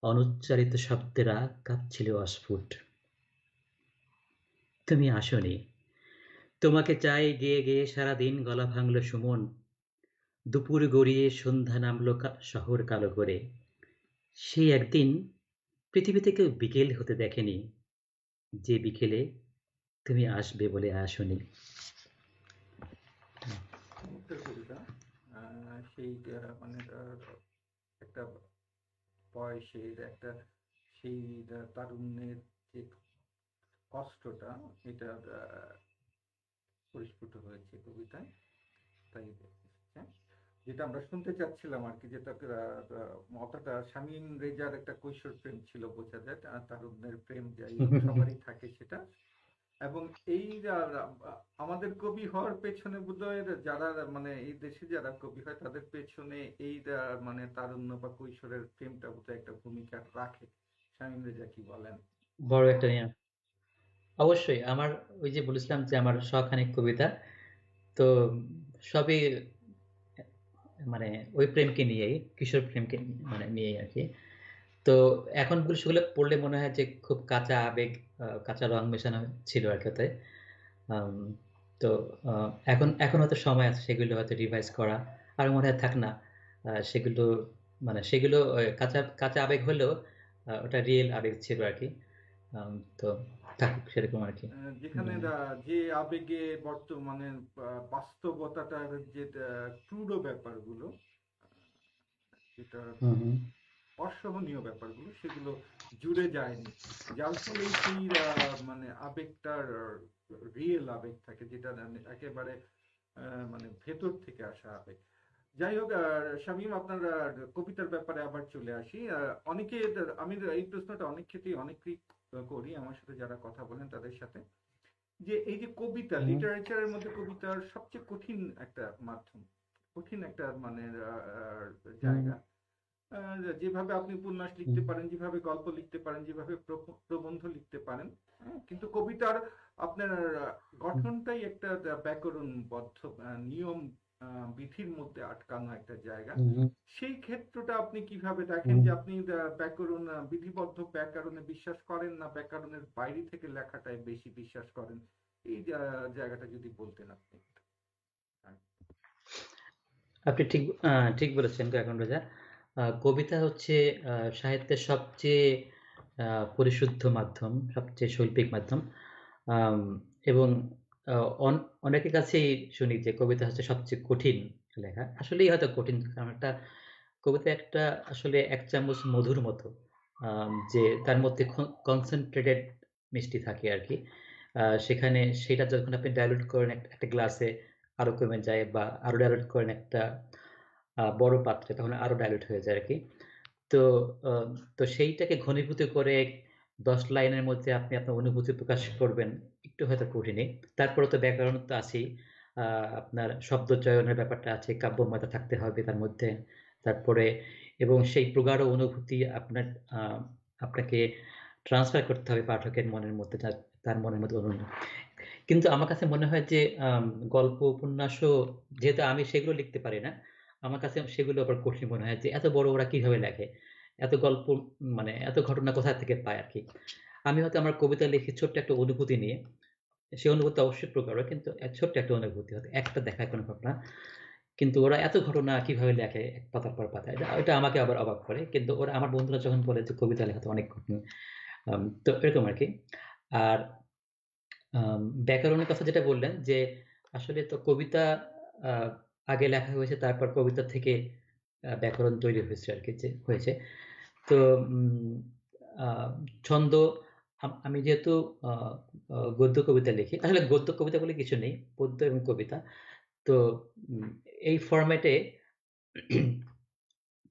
অনুচ্চারিত শব্দেরা কাঁপছিল অস্ফুট। তুমি আসনি, তোমাকে চাই গেয়ে গেয়ে সারাদিন গলা ভাঙল সুমন। দুপুর গড়িয়ে সন্ধ্যা নামল শহর কালো করে। সেই একদিন পৃথিবীতে কেউ বিকেল হতে দেখেনি, যে বিকেলে তুমি আসবে বলে আসনি।
চমৎকার কবিতা। সেই মানে একটা বয়সের একটা সেই তারুণ্যের যে কষ্টটা, এটা পরিস্ফুট হয়েছে কবিতায়। তাই হ্যাঁ, যেটা আমরা শুনতে চাচ্ছিলাম আর কি, যেটা অতটা শামীম রেজার একটা কৈশোর প্রেম ছিল, বোঝা যায় তারুণ্যের প্রেম যাই হোক সবারই থাকে সেটা। এবং এই আমাদের কবি হওয়ার পেছনে বোধহয় যারা মানে এই দেশে যারা কবি হয় তাদের পেছনে এই মানে তারুণ্য বা কৈশোরের প্রেমটা বোধহয় একটা ভূমিকা রাখে। শামীম রেজা কি বলেন?
বড় একটা নিয়ে, অবশ্যই আমার ওই যে বলেছিলাম যে আমার শখানেক কবিতা, তো সবই মানে ওই প্রেমকে নিয়েই, কিশোর প্রেমকে মানে নিয়েই আর কি। তো এখন সেগুলো পড়লে মনে হয় যে খুব কাঁচা আবেগ, কাঁচা রং মেশানো ছিল আর কি ওতে। আম, তো এখন এখন হয়তো সময় আছে সেগুলো হয়তো রিভাইজ করা, আর মনে হয় থাক না, সেগুলো মানে সেগুলো কাঁচা কাঁচা আবেগ হলেও ওটা রিয়েল আবেগ ছিল আর কি। তো থাকুক সেরকম আর কি।
যেখানে যে আবেগে বর্তমানে বাস্তবতাটার যে ক্রুড ব্যাপারগুলো, যেটা
হুম, হুম,
অসহনীয় ব্যাপারগুলো, সেগুলো জুড়ে যায়নি, যার ফলেই সেই মানে আবেগটার রিয়েল আবেগ থাকে, যেটা একেবারে মানে ভেতর থেকে আসা আবেগ। যাই হোক, শামীম, আপনার কবিতার ব্যাপারে আবার চলে আসি। অনেকে, আমি এই প্রশ্নটা অনেক ক্ষেত্রেই অনেকেই করি আমার সাথে যারা কথা বলেন তাদের সাথে, যে এই যে কবিতা,
হুম,
লিটারেচারের মধ্যে কবিতার সবচেয়ে কঠিন একটা মাধ্যম, কঠিন একটা মানে
হুম,
জায়গা। যেভাবে আপনি উপন্যাস
হুম,
লিখতে পারেন, যেভাবে গল্প লিখতে পারেন, যেভাবে প্রবন্ধ লিখতে পারেন, হ্যাঁ, কিন্তু কবিতার আপনার
হুম,
গঠনটাই একটা ব্যাকরণবদ্ধ নিয়ম বিধির মধ্যে আটকানো একটা জায়গা।
হুম, হুম,
সেই ক্ষেত্রটা আপনি কিভাবে দেখেন,
হুম।
যে আপনি ব্যাকরণ বিধিবদ্ধ ব্যাকরণে বিশ্বাস করেন, না ব্যাকরণের বাইরে থেকে লেখাটায় বেশি বিশ্বাস করেন? এই জায়গাটা যদি বলতেন আপনি।
আপনি ঠিক বলেছেন কাকন রাজা। কবিতা হচ্ছে সাহিত্যের সবচেয়ে পরিশুদ্ধ মাধ্যম, সবচেয়ে শৈল্পিক মাধ্যম। আম এবং আ অন অনেকের কাছেই শুনি যে কবিতা হচ্ছে সবচেয়ে কঠিন লেখা। আসলেই হয়তো কঠিন। কারণ কবিতা আসলে ১ চামচ মধুর মতো। যে তার মধ্যে concentrated মিষ্টি থাকে আরকি। সেখানে সেটা যখন আপনি ডাইলিউট করেন একটা গ্লাসে আরো কমে যায়, বা আরো ডাইলিউট করেন একটা বড় পাত্রে, তখন আরো ডাইলিউট হয়ে যায় আরকি। তো আ তো সেইটাকে ঘনীভূত করে ১০ লাইনের মধ্যে আপনি আপনার অনুভূতি প্রকাশ করবেন, একটু হয়তো কঠিনই। তারপরে তো ব্যাকরণ তো আছেই। আ আপনার শব্দ চয়নের ব্যাপারটা আছে, কাব্যময়তা থাকতে হবে তার মধ্যে। তারপরে এবং সেই প্রগাঢ় অনুভূতি আ আপনাকে ট্রান্সফার করতে হবে পাঠকের মনের মধ্যে, তার মনের মধ্যে কিন্তু আমার কাছে মনে হয় যে গল্প, উপন্যাসও, যেহেতু আমি সেগুলো লিখতে পারি না, আমার কাছে সেগুলো আবার কঠিন মনে হয় যে এত বড় ওরা কিভাবে লেখে? এত গল্প, মানে এত ঘটনা কোথা থেকে পায় আরকি। আমি হয়তো আমার কবিতা লিখি ছোট্ট একটা অনুভূতি নিয়ে। সেই অনুভূতি অবশ্যই প্রগাঢ়, কিন্তু ছোট্ট একটা অনুভূতি, হয়তো একটা দেখায় কোনো ঘটনা। কিন্তু ওরা এত ঘটনা কিভাবে লেখে এক পাতার পর পাতা? এটা আমাকে আবার অবাক করে। কিন্তু আমার বন্ধুরা যখন বলে যে কবিতা লেখা তো অনেক কঠিন। তো এরকম আরকি। আর ব্যাকরণের কথা যেটা বললেন যে, আসলে তো কবিতা আ আগে লেখা হয়েছে, তারপর কবিতা থেকে ব্যাকরণ তৈরি হয়েছে আরকি, যে হয়েছে। তো উম আ ছন্দ, আমি যেহেতু আ আ গদ্য কবিতা লিখি। আসলে গদ্য কবিতা বলে কিছু নেই। পদ্য এবং কবিতা। তো উম এই ফরমেটে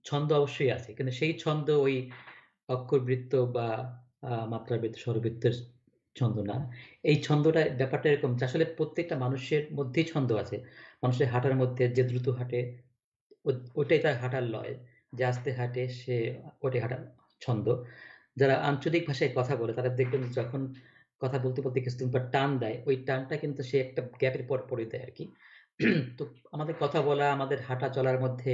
ছন্দ অবশ্যই আছে। কিন্তু সেই ছন্দ ওই অক্ষরবৃত্ত বা মাত্রাবৃত্ত, স্বরবৃত্তের ছন্দ না। এই ছন্দটা, ব্যাপারটা এরকম যে আসলে প্রত্যেকটা মানুষের মধ্যেই ছন্দ আছে। মানুষের হাঁটার মধ্যে যে দ্রুত হাঁটে, ও ওটাই তার হাঁটার লয়। যে আস্তে হাঁটে সে, ওটাই হাঁটার ছন্দ। যারা আঞ্চলিক ভাষায় কথা বলে তারা দেখবেন যখন কথা বলতে, বলতে কিছুদিন পর টান দেয়, ওই টানটা কিন্তু সে একটা গ্যাপের পর পরে দেয় আরকি। তো আমাদের কথা বলা, আমাদের হাঁটা চলার মধ্যে,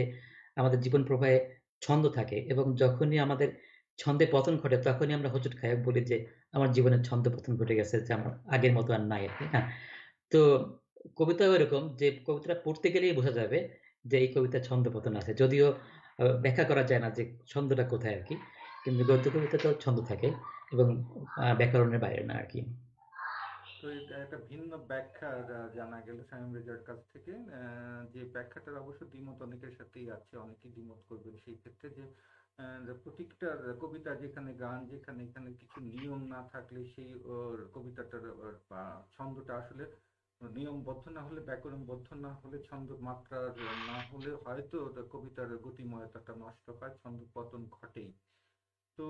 আমাদের জীবন প্রবাহে ছন্দ থাকে, এবং যখনই আমাদের ছন্দে পতন ঘটে তখনই আমরা হোঁচট খাই, বলি যে আমার জীবনের ছন্দ পতন ঘটে গেছে, যে আমার আগের মতো আর নাই আরকি। হ্যাঁ? তো কবিতাও এরকম, যে কবিতাটা পড়তে গেলেই বোঝা যাবে যে এই কবিতায় ছন্দপতন আছে। যদিও ব্যাখ্যা করা যায় না যে ছন্দটা কোথায় আরকি। কিন্তু গদ্য কবিতাতেও ছন্দ থাকে, এবং ব্যাকরণের বাইরে না আরকি।
তো এটা একটা ভিন্ন ব্যাখ্যা জানা গেল শামীম রেজার কাছ থেকে। যে ব্যাখ্যাটার অবশ্য দ্বিমত অনেকের সাথেই আছে, অনেকেই দ্বিমত করবেন সেই ক্ষেত্রে, যে প্রত্যেকটা কবিতা, যেখানে গান, যেখানে এখানে কিছু নিয়ম না থাকলে সেই কবিতাটার বা ছন্দটা আসলে নিয়মবদ্ধ না হলে, ব্যাকরণবদ্ধ না হলে, ছন্দ মাত্রার না হলে হয়তো ওটা কবিতার গতিময়তাটা নষ্ট হয়, ছন্দ পতন ঘটেই। তো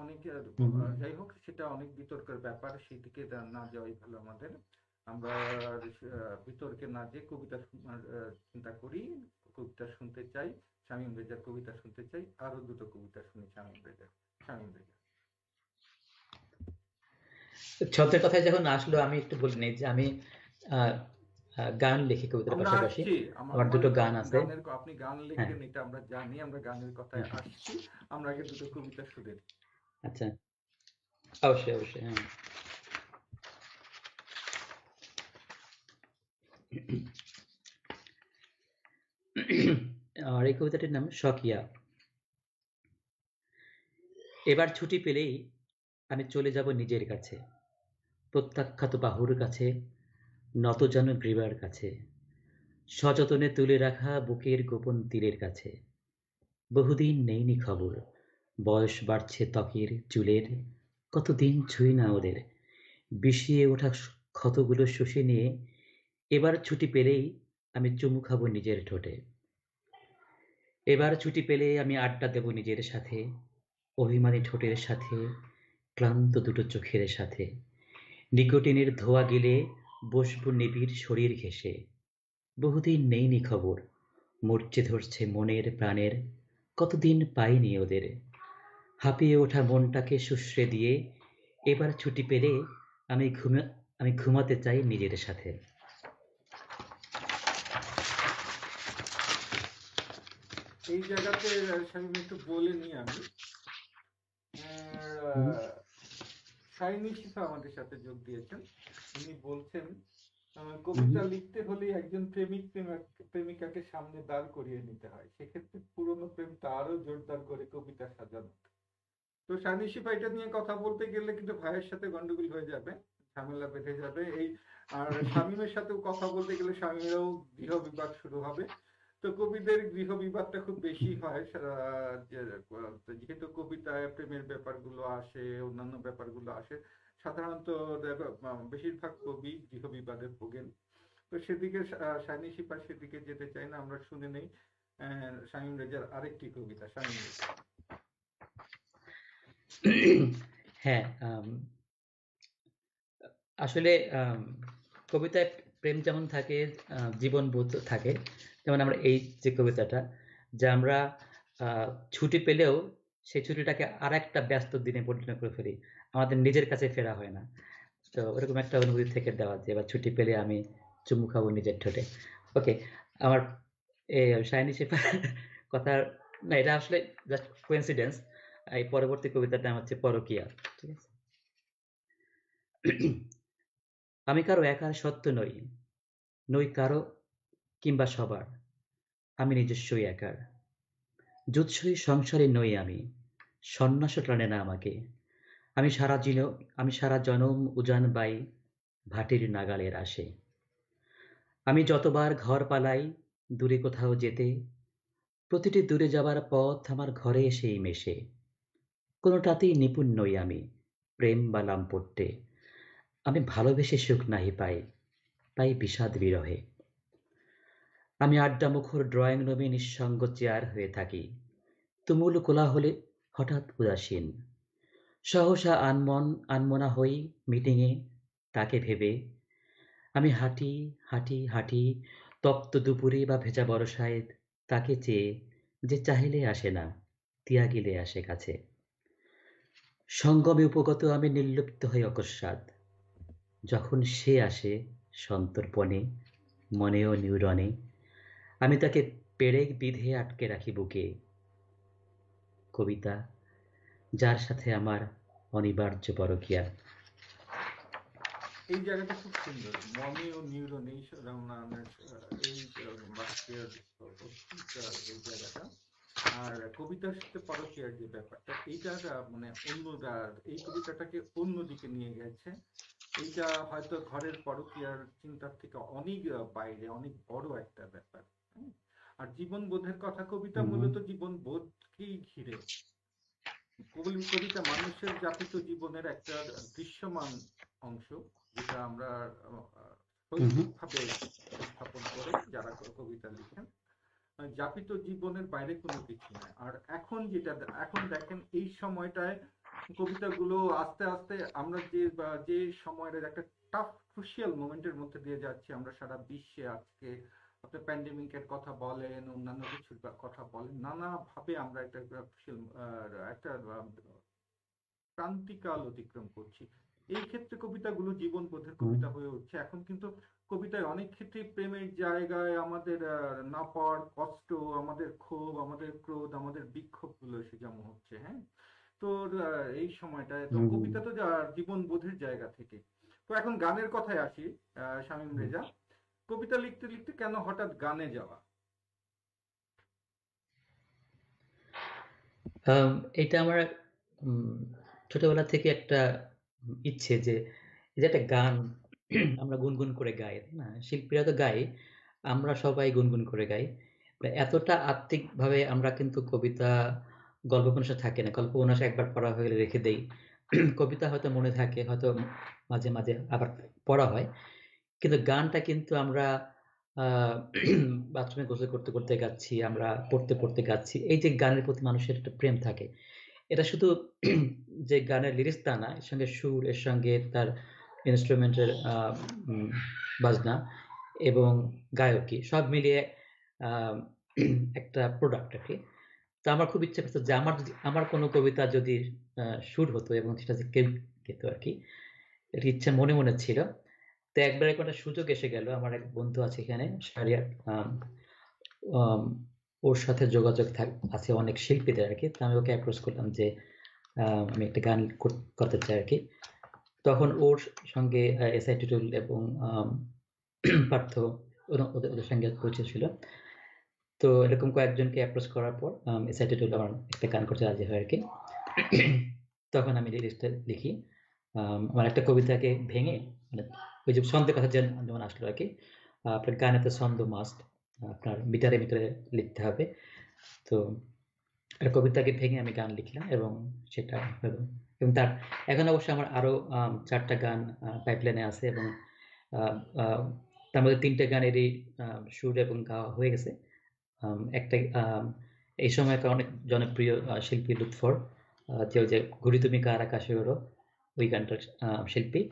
অনেকে
হুম, হুম।
যাই হোক, সেটা অনেক বিতর্কের ব্যাপার, সেই দিকে না যাওয়াই ভালো আমাদের। আমরা বিতর্কে না যে কবিতা চিন্তা করি, কবিতা শুনতে চাই, শামীম রেজার কবিতা শুনতে চাই, আরো দুটো কবিতা শুনি শামীম রেজার।
ছন্দের কথায় যখন আসলো, আমি একটু বলে নেই যে আমি আ আ গান লিখি কবিতার
আমরা
পাশাপাশি।
আসছি,
আমার
আমার
২ টো গান আছে।
আপনি গান
হ্যাঁ,
লেখেন এটা আমরা জানি, আমরা গানের কথায়
হ্যাঁ, হ্যাঁ।
আসছি। আমরা আগে দুটো কবিতা শুনে নিই।
আচ্ছা। অবশ্যই, অবশ্যই। হ্যাঁ। আর এই কবিতাটির নাম স্বকীয়া। এবার ছুটি পেলেই আমি চলে যাব নিজের কাছে। প্রত্যাখ্যাত বাহুর কাছে, নতজানু গ্রীবার কাছে, সযতনে তুলে রাখা বুকের গোপন তীরের কাছে। বহুদিন নেইনি খবর, বয়স বাড়ছে ত্বকের, চুলের, কতদিন ছুঁই না ওদের। বিষিয়ে ওঠা ক্ষতগুলো শুষে নিয়ে এবার ছুটি পেলেই আমি চুমু খাবো নিজের ঠোঁটে। এবার ছুটি পেলে আমি আড্ডা দেব নিজের সাথে, অভিমানী ঠোঁটের সাথে, ক্লান্ত দুটো চোখের সাথে। নিকোটিনের ধোঁয়া গিলে বসবো নিবিড় শরীর ঘেঁষে। বহুদিন নেইনি খবর, মরচে ধরছে মনের প্রাণের, কতদিন পাইনি ওদের। হাঁপিয়ে ওঠা মনটাকে শুষড়ে দিয়ে এবার ছুটি পেলে আমি আমি ঘুমাতে চাই নিজের সাথে।
এই জায়গাতে শামীম একটু বলে নিই আমি।
হুম,
শাইনি শিফা আমাদের সাথে যোগ দিয়েছেন। উনি বলছেন
হুম,
কবিতা লিখতে হলে একজন প্রেমিকাকে সামনে দাঁড় করিয়ে নিতে হয়, সেক্ষেত্রে পুরনো প্রেমটা আরো জোরদার করে কবিতা সাজানো। তো শাইনি শিফা এটা নিয়ে কথা বলতে গেলে কিন্তু ভাইয়ের সাথে গন্ডগোল হয়ে যাবে, ঝামেলা বেঁধে যাবে। আর শামীমের সাথেও কথা বলতে গেলে শামীমেরও গৃহ বিবাদ শুরু হবে। তো কবিদের গৃহ বিবাদটা খুব বেশি হয়, যেহেতু কবিতায় প্রেমের ব্যাপারগুলো আসে, অন্যান্য ব্যাপারগুলো আসে, সাধারণত বেশিরভাগ কবি গৃহ বিবাদে ভোগেন। তো সেদিকে শাইনি শিপা সেদিকে যেতে চাই না, আমরা শুনে নেই শামীম রেজার আরেকটি কবিতা। শামীম রেজা।
হ্যাঁ, আসলে কবিতায় প্রেম যেমন থাকে, জীবনবোধ থাকে। যেমন আমরা এই যে কবিতাটা, যে আমরা ছুটি পেলেও সেই ছুটিটাকে আর একটা ব্যস্ত দিনে পরিণত করে ফেলি, আমাদের নিজের কাছে ফেরা হয় না। তো ওরকম একটা অনুভূতি থেকে দেওয়া, যে এবার ছুটি পেলে আমি চুমু খাবো নিজের ঠোঁটে। ওকে, আমার শাইনি শেফার কথা না, এটা আসলে জাস্ট কোইন্সিডেন্স। এই পরবর্তী কবিতাটা নাম হচ্ছে পরকীয়া। ঠিক আছে। আমি কারো একার সত্য নই, নই কারো কিংবা সবার, আমি নিজস্বই একার। জুৎসই সংসারে নই আমি, সন্ন্যাসও টানে না আমাকে। আমি আমি সারা জনম উজান বাই, ভাটির নাগালের আসে। আমি যতবার ঘর পালাই দূরে কোথাও যেতে, প্রতিটি দূরে যাবার পথ আমার ঘরে এসেই মেশে। কোনোটাতেই নিপুণ নই আমি, প্রেম বা লাম্পট্যে। আমি ভালোবেসে সুখ নাহি পাই, পাই বিষাদ বিরহে। আমি আড্ডামুখর ড্রয়িং রুমে নিঃসঙ্গ চেয়ার হয়ে থাকি, তুমুল কোলাহলে হঠাৎ উদাসীন। সহসা আনমনা হই মিটিংয়ে, তাকে ভেবে। আমি হাঁটি, হাঁটি, হাঁটি, তপ্ত দুপুরে বা ভেজা বরষায় তাকে চেয়ে, যে চাহিলে আসে না, তিয়াগিলে আসে কাছে। সঙ্গমে উপগত আমি নির্লিপ্ত হই অকস্মাৎ, যখন সে আসে সন্তর্পণে, মনে ও নিউরনে। আমি তাকে পেরেক বিঁধে আটকে রাখি বুকে। কবিতা, যার সাথে আমার অনিবার্য পরকীয়া।
এই জায়গাটা খুব সুন্দর, মনে ও নিউরন এই রমনানের এই বাক্যের অদ্ভুত এই জায়গাটা। আর কবিতার সাথে পরকীয়ার যে ব্যাপারটা, এইটা মানে অন্য এই কবিতাটাকে অন্য দিকে নিয়ে গেছে। এইটা হয়তো ঘরের পরকীয়ার চিন্তার থেকে অনেক বাইরে, অনেক বড় একটা ব্যাপার। হুম? আর জীবনবোধের কথা, কবিতা
হুম,
মূলত জীবনবোধকেই ঘিরে। কবিতা মানুষের যাপিত জীবনের একটা দৃশ্যমান অংশ, যেটা আমরা
হুম,
শৈল্পিকভাবে উপস্থাপন করে যারা কবিতা লিখেন। যাপিত জীবনের বাইরে কোনো কিছু নয়। আর এখন দেখেন এই সময়টায় কবিতাগুলো আস্তে আস্তে আমরা যে সময়ের একটা টাফ ক্রুশিয়াল মোমেন্টের মধ্যে দিয়ে যাচ্ছি আমরা সারা বিশ্বে আজকে। আপনি প্যান্ডেমিকের কথা বলেন, অন্যান্য কিছুর কথা বলেন, নানাভাবে আমরা একটা ক্রান্তিকাল অতিক্রম করছি। এই ক্ষেত্রে কবিতাগুলো জীবনবোধের
হুম,
কবিতা হয়ে উঠছে। এখন কিন্তু কবিতায় অনেক ক্ষেত্রেই প্রেমের জায়গায় আমাদের না পাওয়ার কষ্ট, আমাদের ক্ষোভ, আমাদের ক্রোধ, আমাদের বিক্ষোভগুলো এসে জমা হচ্ছে। হ্যাঁ, তো এই সময়টায় তো
হুম,
কবিতা তো জীবনবোধের জায়গা থেকে। তো এখন গানের কথায় আসি। শামীম
হুম।
রেজা, কবিতা লিখতে লিখতে কেন হঠাৎ গানে যাওয়া?
আম, এটা আমার উম, ছোটবেলা থেকে একটা ইচ্ছে, যে এই যে একটা গান আমরা গুনগুন করে গাই, তাই না? শিল্পীরা তো গাই, আমরা সবাই গুনগুন করে গাই। এতটা আত্মিক ভাবে আমরা কিন্তু কবিতা, গল্প উপন্যাসে থাকে না। গল্প উপন্যাস একবার পড়া হয়ে গেলে রেখে দেই। কবিতা হয়তো মনে থাকে, হয়তো মাঝে মাঝে আবার পড়া হয়। কিন্তু গানটা কিন্তু আমরা আহ বাথরুমে গোসল করতে করতে গাচ্ছি, আমরা পড়তে পড়তে গাচ্ছি। এই যে গানের প্রতি মানুষের একটা প্রেম থাকে, এটা শুধু যে গানের লিরিক্স তা না, এর সঙ্গে সুর, এর সঙ্গে তার ইনস্ট্রুমেন্টের বাজনা এবং গায়কী সব মিলিয়ে আহ, একটা প্রোডাক্ট আর কি। তো আমার খুব ইচ্ছা করতো যে আমার কোনো কবিতা যদি সুর হতো এবং সেটা যে কেউ গেত আর কি, এটা ইচ্ছা মনে মনে ছিল। তো একবার একটা সুযোগ এসে গেল, আমার এক বন্ধু আছে এখানে শারিয়ার, আম, ওর সাথে যোগাযোগ আছে অনেক শিল্পীদের আর কি। তো আমি ওকে অ্যাপ্রোচ করলাম যে আমি একটা গান করতে চাই আর কি। তখন ওর সঙ্গে এসআই টুটুল এবং পার্থ ওদের সঙ্গে পরিচয় ছিল। তো এরকম কয়েকজনকে অ্যাপ্রোচ করার পর এসআই টুটুল আমার একটা গান করতে রাজি হয় আর কি। তখন আমি লিরিক্সটা লিখি। আমার একটা কবিতাকে ভেঙে, মানে ওই যে ছন্দের কথা যেমন আসলো আর কি, আপনার গানে তো ছন্দ মাস্ট, আপনার মিটারে মিটারে লিখতে হবে। তো একটা কবিতাকে ভেঙে আমি গান লিখলাম এবং সেটা হলো। এবং এখন অবশ্য আমার আরো 4টা গান পাইপলাইনে আছে এবং আহ, আহ, তার মধ্যে 3টে গানেরই সুর এবং গাওয়া হয়ে গেছে। একটা এই সময়কার অনেক জনপ্রিয় শিল্পী লুৎফর, যে ওই যে ঘুরি তুমি কার আকাশে ওড়ো, ওই গানটার শিল্পী,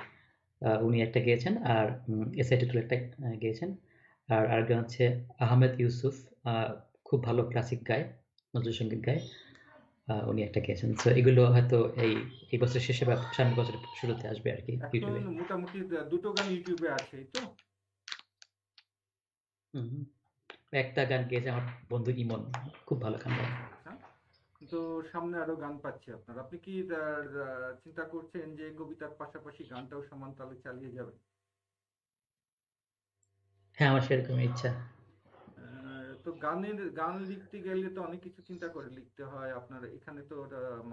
উনি একটা গেয়েছেন। আর এসআই টুটুল একটা গেয়েছেন। আর আরেকজন হচ্ছে আহমেদ ইউসুফ, খুব ভালো ক্লাসিক গায়, নজরুল সঙ্গীত গায়, উনি একটা গেয়েছেন। তো এগুলো হয়তো এই এই বছর শেষে বা সামনের বছরের শুরুতে আসবে আর কি
এখন
ইউটিউবে।
মোটামুটি দুটো গান ইউটিউবে আছে, এই তো?
হুম। একটা গান গেয়েছে আমার বন্ধু ইমন, খুব ভালো গান গায়।
আচ্ছা আচ্ছা। তো সামনে আরো গান পাচ্ছি আপনার। আপনি কি চিন্তা করছেন যে কবিতার পাশাপাশি গানটাও সমান তালে চালিয়ে যাবেন?
হ্যাঁ, আমার সেরকম ইচ্ছা।
তো গান লিখতে গেলে তো অনেক কিছু চিন্তা করে লিখতে হয় আপনার। এখানে তো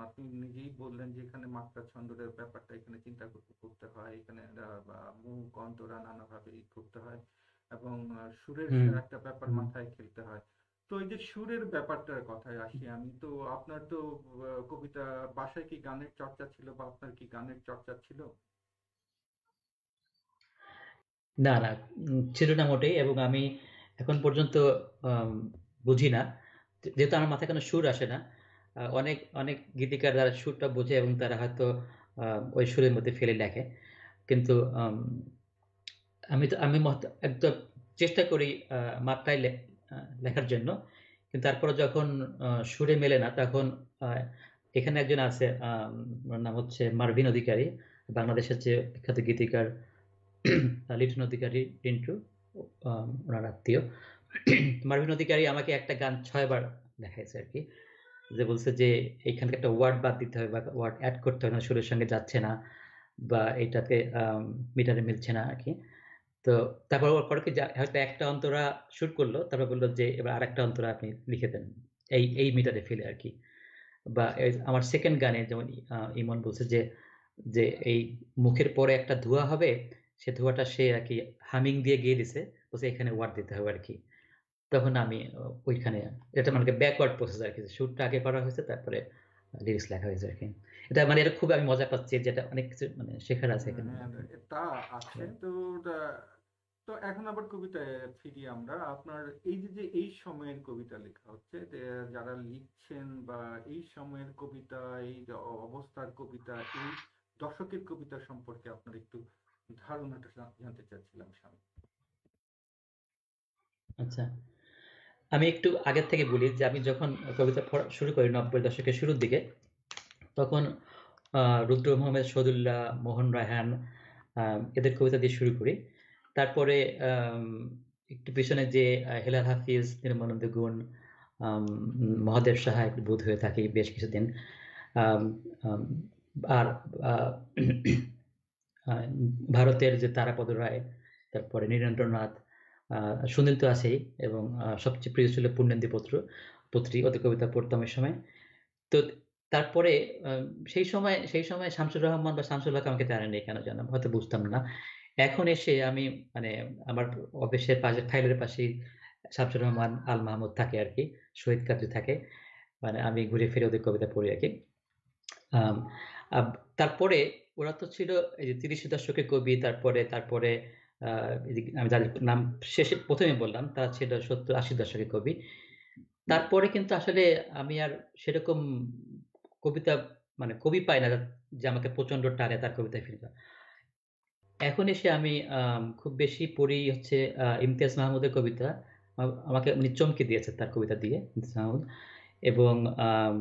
আপনি নিজেই বললেন যে এখানে মাত্রা ছন্দের ব্যাপারটা এখানে চিন্তা করতে হয়, এখানে বা মুখ অন্তরা নানাভাবে করতে হয়, এবং সুরের
হুম।
একটা ব্যাপার
হুম।
মাথায় খেলতে হয়। তো এই যে সুরের ব্যাপারটার কথায় আসি আমি, তো আপনার তো কবিতা, বাসায় কি গানের চর্চা ছিল বা আপনার কি গানের চর্চা ছিল?
না, না, ছিল না মোটেই। এবং আমি এখন পর্যন্ত আম, বুঝি না, যেহেতু আমার মাথায় কোনো সুর আসে না। অনেক অনেক গীতিকার যারা সুরটা বোঝে এবং তারা হয়তো ওই সুরের মধ্যে ফেলে লেখে। কিন্তু আমি একদম চেষ্টা করি মাত্রায় লেখার জন্য। কিন্তু তারপরে যখন সুরে মেলে না, তখন আহ, এখানে একজন আছে, ওনার নাম হচ্ছে মার্ভিন অধিকারী, বাংলাদেশের যে বিখ্যাত গীতিকার, লিটন অধিকারী, রিন্টু, ওনার আত্মীয়। মার্ভিন অধিকারী আমাকে একটা গান 6বার দেখাইছে আর কি, যে বলছে যে এইখানে একটা ওয়ার্ড বাদ দিতে হবে বা ওয়ার্ড অ্যাড করতে হবে না, সুরের সঙ্গে যাচ্ছে না বা এটাতে মিটারে মিলছে না আর কি। তো তারপর ওর পরে কি হয়তো একটা অন্তরা শুট করলো, তারপর বললো যে এবার আরেকটা অন্তরা আপনি লিখে দেন এই এই মিটারে ফেলে আর কি। বা আমার সেকেন্ড গানে যেমন ইমন বলছে যে যে এই মুখের পরে একটা ধোঁয়া হবে, সে ধোঁয়াটা সে আর কি হামিং দিয়ে গিয়ে দিছে, বলছে এখানে ওয়ার্ড দিতে হবে আর কি। তখন আমি ওইখানে, এটা মানে ব্যাকওয়ার্ড প্রসেস আর কি, শুটটা আগে করা হয়েছে তারপরে লিরিক্স লেখা হয়েছে আর কি। এটা মানে এটা খুব আমি মজা পাচ্ছি, যেটা অনেক কিছু মানে শেখার আছে এখানে।
হ্যাঁ, তা আছে তো। তো এখন আবার কবিতায় ফিরি আমরা। আপনার এই যে যে এই সময়ের কবিতা লেখা হচ্ছে, যে যারা লিখছেন বা এই সময়ের কবিতা, এই যে অবস্থার কবিতা, এই দশকের কবিতা সম্পর্কে আপনার একটু ধারণাটা জানতে চাচ্ছিলাম স্বামী।
আচ্ছা, আমি একটু আগের থেকে বলি যে আমি যখন কবিতা পড়া শুরু করি 90 দশকের শুরুর দিকে, তখন রুদ্র মোহাম্মদ শহীদুল্লাহ, মোহন রায়হান, এদের কবিতা দিয়ে শুরু করি। তারপরে আম, একটু পিছনে যে হেলাল হাফিজ, নির্মলানন্দ গুণ, আম, মহাদেব সাহা একটু বোধ হয়ে থাকি বেশ কিছুদিন। আম, আম, আর আহ, আহ, ভারতের যে তারাপদ রায়, তারপরে নীরেন্দ্রনাথ, সুনীল তো আছেই, এবং সবচেয়ে প্রিয় ছিল পূর্ণেন্দু পুত্রী, ওদের কবিতা পড়তাম ওই সময়। তো তারপরে আহ, সেই সময় শামসুর রহমান বা শামসুল হক আমাকে জানেনি কেন জানো, হয়তো বুঝতাম না। এখন এসে আমি মানে আমার অফিসের পাশে ফাইলের পাশে শামসুর রহমান, আল মাহমুদ থাকে আর কি, শহীদ কাজী থাকে। মানে আমি ঘুরে ফিরে ওদের কবিতা পড়ি আর কি। আম, তারপরে ওরা তো ছিল এই যে 30 দশকের কবি। তারপরে তারপরে এদিকে আমি যাদের নাম শেষে প্রথমে বললাম তারা ছিল 70-80 দশকের কবি। তারপরে কিন্তু আসলে আমি আর সেরকম কবিতা, মানে কবি পাই না যে আমাকে প্রচন্ড টানে তার কবিতায় ফিরে যাওয়া। এখন এসে আমি খুব বেশি পড়ি হচ্ছে ইমতিয়াজ মাহমুদের কবিতা। আমাকে উনি চমকে দিয়েছে তার কবিতা দিয়ে, ইমতিয়াজ মাহমুদ। এবং আম,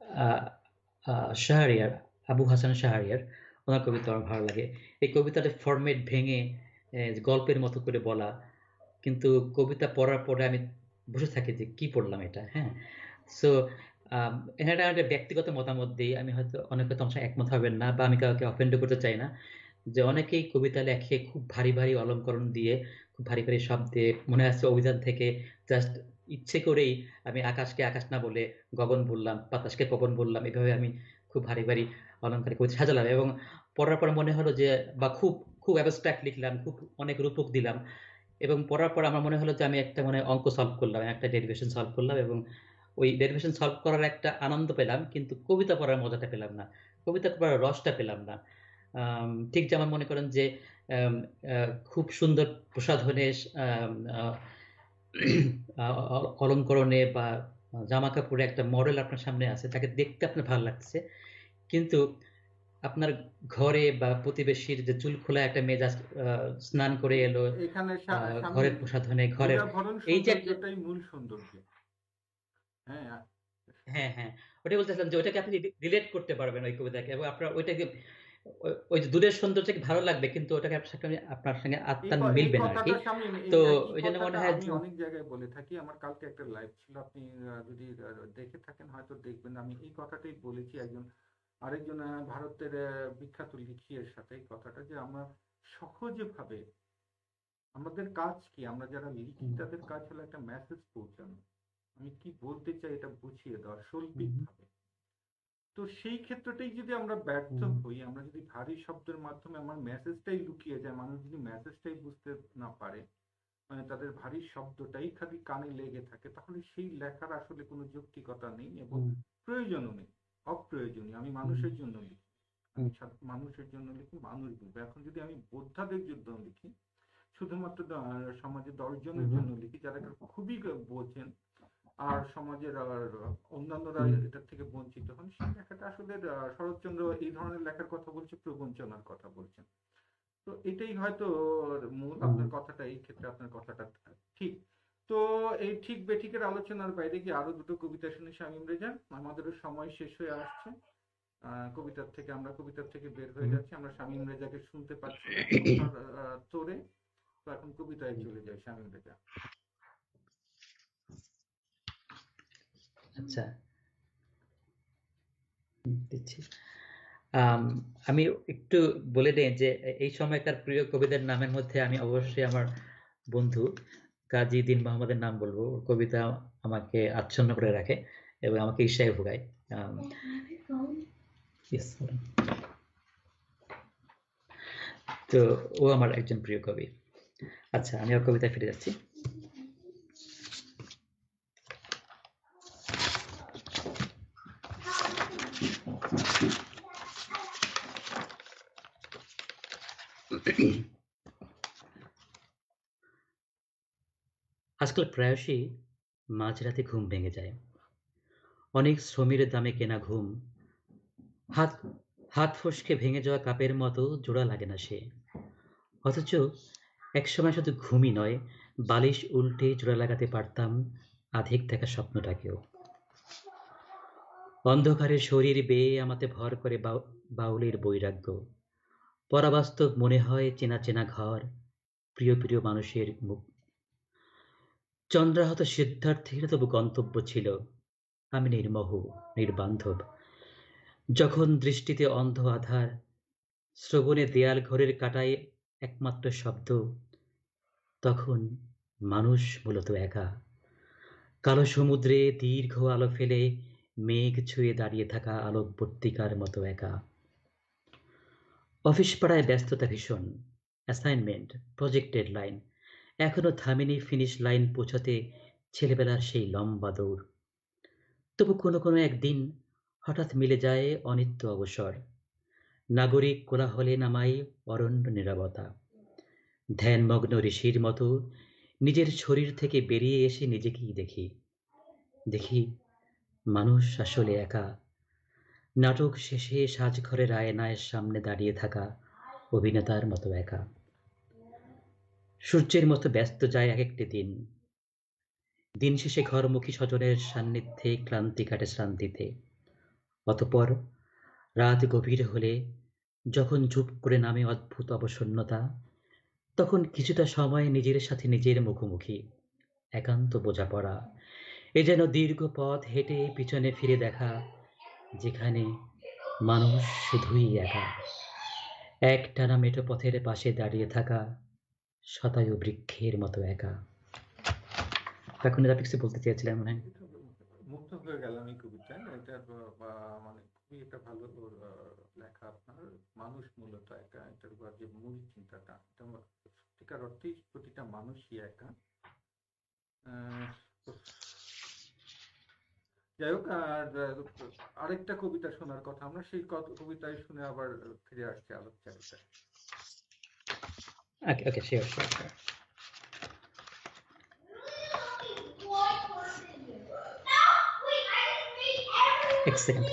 আহ, শাহরিয়ার, আবু হাসান শাহরিয়ার, ওনার কবিতা আমার ভালো লাগে। এই কবিতাটা ফরম্যাট ভেঙে গল্পের মতো করে বলা, কিন্তু কবিতা পড়ার পরে আমি বসে থাকি যে কি পড়লাম এটা। হ্যাঁ, সো এখানে একটা ব্যক্তিগত মতামত দিই, আমি হয়তো অনেকে তোমার সাথে একমত হবেন না, বা আমি কাউকে অফেন্ড করতে চাই না, যে অনেকেই কবিতা লেখে খুব ভারী ভারী অলঙ্করণ দিয়ে, খুব ভারী ভারী শব্দে, মনে আছে অভিধান থেকে জাস্ট ইচ্ছে করেই আমি আকাশকে আকাশ না বলে গগন বললাম, বাতাসকে পবন বললাম, এভাবে আমি খুব ভারী ভারী অলঙ্কারে কবিতা সাজালাম। এবং পড়ার পর মনে হলো যে, বা খুব খুব অ্যাবস্ট্রাক্ট লিখলাম, খুব অনেক রূপক দিলাম, এবং পড়ার পর আমার মনে হলো যে আমি একটা মানে অঙ্ক সলভ করলাম, একটা ডেরিভেশন সলভ করলাম, এবং ওই ডেরিভেশন সলভ করার একটা আনন্দ পেলাম, কিন্তু কবিতা পড়ার মজাটা পেলাম না, কবিতা পড়ার রসটা পেলাম না। ঠিক যেমন মনে করেন যে আম, খুব সুন্দর প্রসাধনে, আম, আহ, অলঙ্করণে বা জামা কাপড়ে একটা মডেল আপনার সামনে আছে, তাকে দেখতে আপনার ভালো লাগছে, কিন্তু আপনার ঘরে বা প্রতিবেশীর যে চুল খোলা একটা মেজাজ, স্নান করে এলো,
এখানে
ঘরের
শামীম,
প্রসাধনে, ঘরের
উদাহরণ
এই যে একটা,
সৌন্দর্যটাই মূল সৌন্দর্য। হ্যাঁ,
হ্যাঁ হ্যাঁ, ওটাই বলতেছিলাম যে ওইটাকে আপনি রিলেট করতে পারবেন ওই কবিতাকে, এবং আপনার ওইটাকে ওই যে দূরের সৌন্দর্যকে ভালো লাগবে, কিন্তু ওটাকে আপনার সঙ্গে আত্মার
এই
মিলবে না আর কি।
কথাটা শামীম,
তো
এই একই
ওই জন্য মনে
কথাটা
হয়
আমি
যে
অনেক জায়গায় বলে থাকি। আমার কালকে একটা লাইভ ছিল, আপনি যদি দেখে থাকেন হয়তো দেখবেন। আমি এই কথাটাই বলেছি আরেকজন ভারতের বিখ্যাত লিখিয়ের সাথে এই কথাটা, যে আমরা সহজে ভাবে, আমাদের কাজ কি, আমরা যারা লিখি
হুম,
তাদের কাজ হলো একটা মেসেজ পৌঁছানো, আমি কি বলতে চাই এটা বুঝিয়ে দেওয়া শৈল্পিক
হুম,
ভাবে। তো সেই ক্ষেত্রটাই যদি আমরা ব্যর্থ
হুম,
হই, আমরা যদি ভারী শব্দের মাধ্যমে আমার মেসেজটাই লুকিয়ে যায়, মানুষ যদি মেসেজটাই বুঝতে না পারে, মানে তাদের ভারী শব্দটাই খালি কানে লেগে থাকে, তাহলে সেই লেখার আসলে কোনো যৌক্তিকতা নেই এবং
হুম,
প্রয়োজনও নেই, অপ্রয়োজনীয়। আমি
হুম,
মানুষের জন্য লিখি, আমি
হুম,
মানুষের জন্য লিখি, মানুষ বুঝবে। এখন যদি আমি বোদ্ধাদের জন্য লিখি, শুধুমাত্র সমাজে 10 জনের
হুম,
জন্য লিখি যারা এটা খুবই বোঝেন, আর সমাজের অন্যান্যরা
হুম,
এটার থেকে বঞ্চিত হন, সেই লেখাটা আসলে শরৎচন্দ্র এই ধরনের লেখার কথা বলছে, প্রবঞ্চনার কথা বলছেন। তো এটাই হয়তো মূল।
হুম,
আপনার কথাটা এই ক্ষেত্রে, আপনার কথাটা ঠিক। তো এই ঠিক বেঠিকের আলোচনার বাইরে গিয়ে আরো দুটো কবিতা শুনি শামীম রেজা, আমাদেরও সময় শেষ হয়ে আসছে। কবিতার থেকে বের হয়ে
হুম।
যাচ্ছি, আমরা শামীম রেজাকে শুনতে পাচ্ছি না কথার তোরে। তো এখন কবিতায় চলে যায় শামীম রেজা।
আচ্ছা, দিচ্ছি। আম, আমি একটু বলে দিই যে এই সময়কার প্রিয় কবিদের নামের মধ্যে আমি অবশ্যই আমার বন্ধু কাজী দীন মোহাম্মদের নাম বলবো। ওর কবিতা আমাকে আচ্ছন্ন করে রাখে এবং আমাকে ঈর্ষায় ভোগায়। আম, yes, বলুন। তো ও আমার একজন প্রিয় কবি। আচ্ছা, আমি ওর কবিতায় ফিরে যাচ্ছি। আজকাল প্রায়শই মাঝরাতে ঘুম ভেঙে যায়, অনেক শ্রমের দামে কেনা ঘুম। হাত হাত ফসকে ভেঙে যাওয়া কাপের মতো জোড়া লাগে না সে। অথচ একসময় শুধু ঘুমই নয়, বালিশ উল্টে জোড়া লাগাতে পারতাম আধিক দেখা স্বপ্নটাকেও। অন্ধকারে শরীর বেয়ে আমাতে ভর করে বাউলের বৈরাগ্য। পরাবাস্তব মনে হয় চেনা চেনা ঘর, প্রিয় প্রিয় মানুষের মুখ। চন্দ্রাহত সিদ্ধার্থের তবু গন্তব্য ছিল আমি নির্মোহ, নির্বান্ধব। যখন দৃষ্টিতে অন্ধ আধার, শ্রবণে দেয়াল ঘরের কাটায় একমাত্র শব্দ, তখন মানুষ মূলত একা, কালো সমুদ্রে দীর্ঘ আলো ফেলে মেঘ ছুঁয়ে দাঁড়িয়ে থাকা আলোকবর্তিকার মতো একা। অফিস পাড়ায় ব্যস্ততা ভীষণ, অ্যাসাইনমেন্ট, প্রজেক্ট ডেডলাইন, এখনো থামেনি ফিনিশ লাইন পৌঁছাতে ছেলেবেলার সেই লম্বা দৌড়। তবু কোনো কোনো একদিন হঠাৎ মিলে যায় অনিত্য অবসর, নাগরিক কোলাহলে নামায় অরণ্য নীরবতা। ধ্যানমগ্ন ঋষির মতো নিজের শরীর থেকে বেরিয়ে এসে নিজেকেই দেখি, দেখি মানুষ আসলে একা। নাটক শেষে সাজঘরের আয়নার সামনে দাঁড়িয়ে থাকা, অভিনেতার মতো একা। সূর্যের মতো ব্যস্ত যায় এক একটি দিন। দিন শেষে ঘরমুখী স্বজনের সান্নিধ্যে ক্লান্তি কাটে শ্রান্তিতে। অতঃপর রাত গভীর হলে যখন চুপ করে নামে অদ্ভুত অবসন্নতা, তখন কিছুটা সময় নিজের সাথে নিজের মুখোমুখি, একান্ত বোঝাপড়া। এ যেন দীর্ঘ পথ হেঁটে পিছনে ফিরে দেখা, যেখানে মানুষ শুধুই একা। একটানা মেঠো পথের পাশে দাঁড়িয়ে থাকা, শতায়ু বৃক্ষের মতো একা। এখন আপনি কিছু বলতে চেয়েছিলেন মনে হয়।
এটা মুগ্ধ হয়ে গেলাম এই কবিতায়। এটা মানে খুবই একটা ভালো লেখা আপনার। মানুষ মূলত একা, এটার উপর যে মূল চিন্তাটা, এটা সত্যিকার অর্থেই প্রতিটা মানুষই একা। আহ, যাই হোক, আর আরেকটা কবিতা শোনার কথা, আমরা সেই কবিতায় শুনে আবার ফিরে আসছি আলোকচারিতায়।
ওকে ওকে, শিওর শিওর শিওর। এক সেকেন্ড।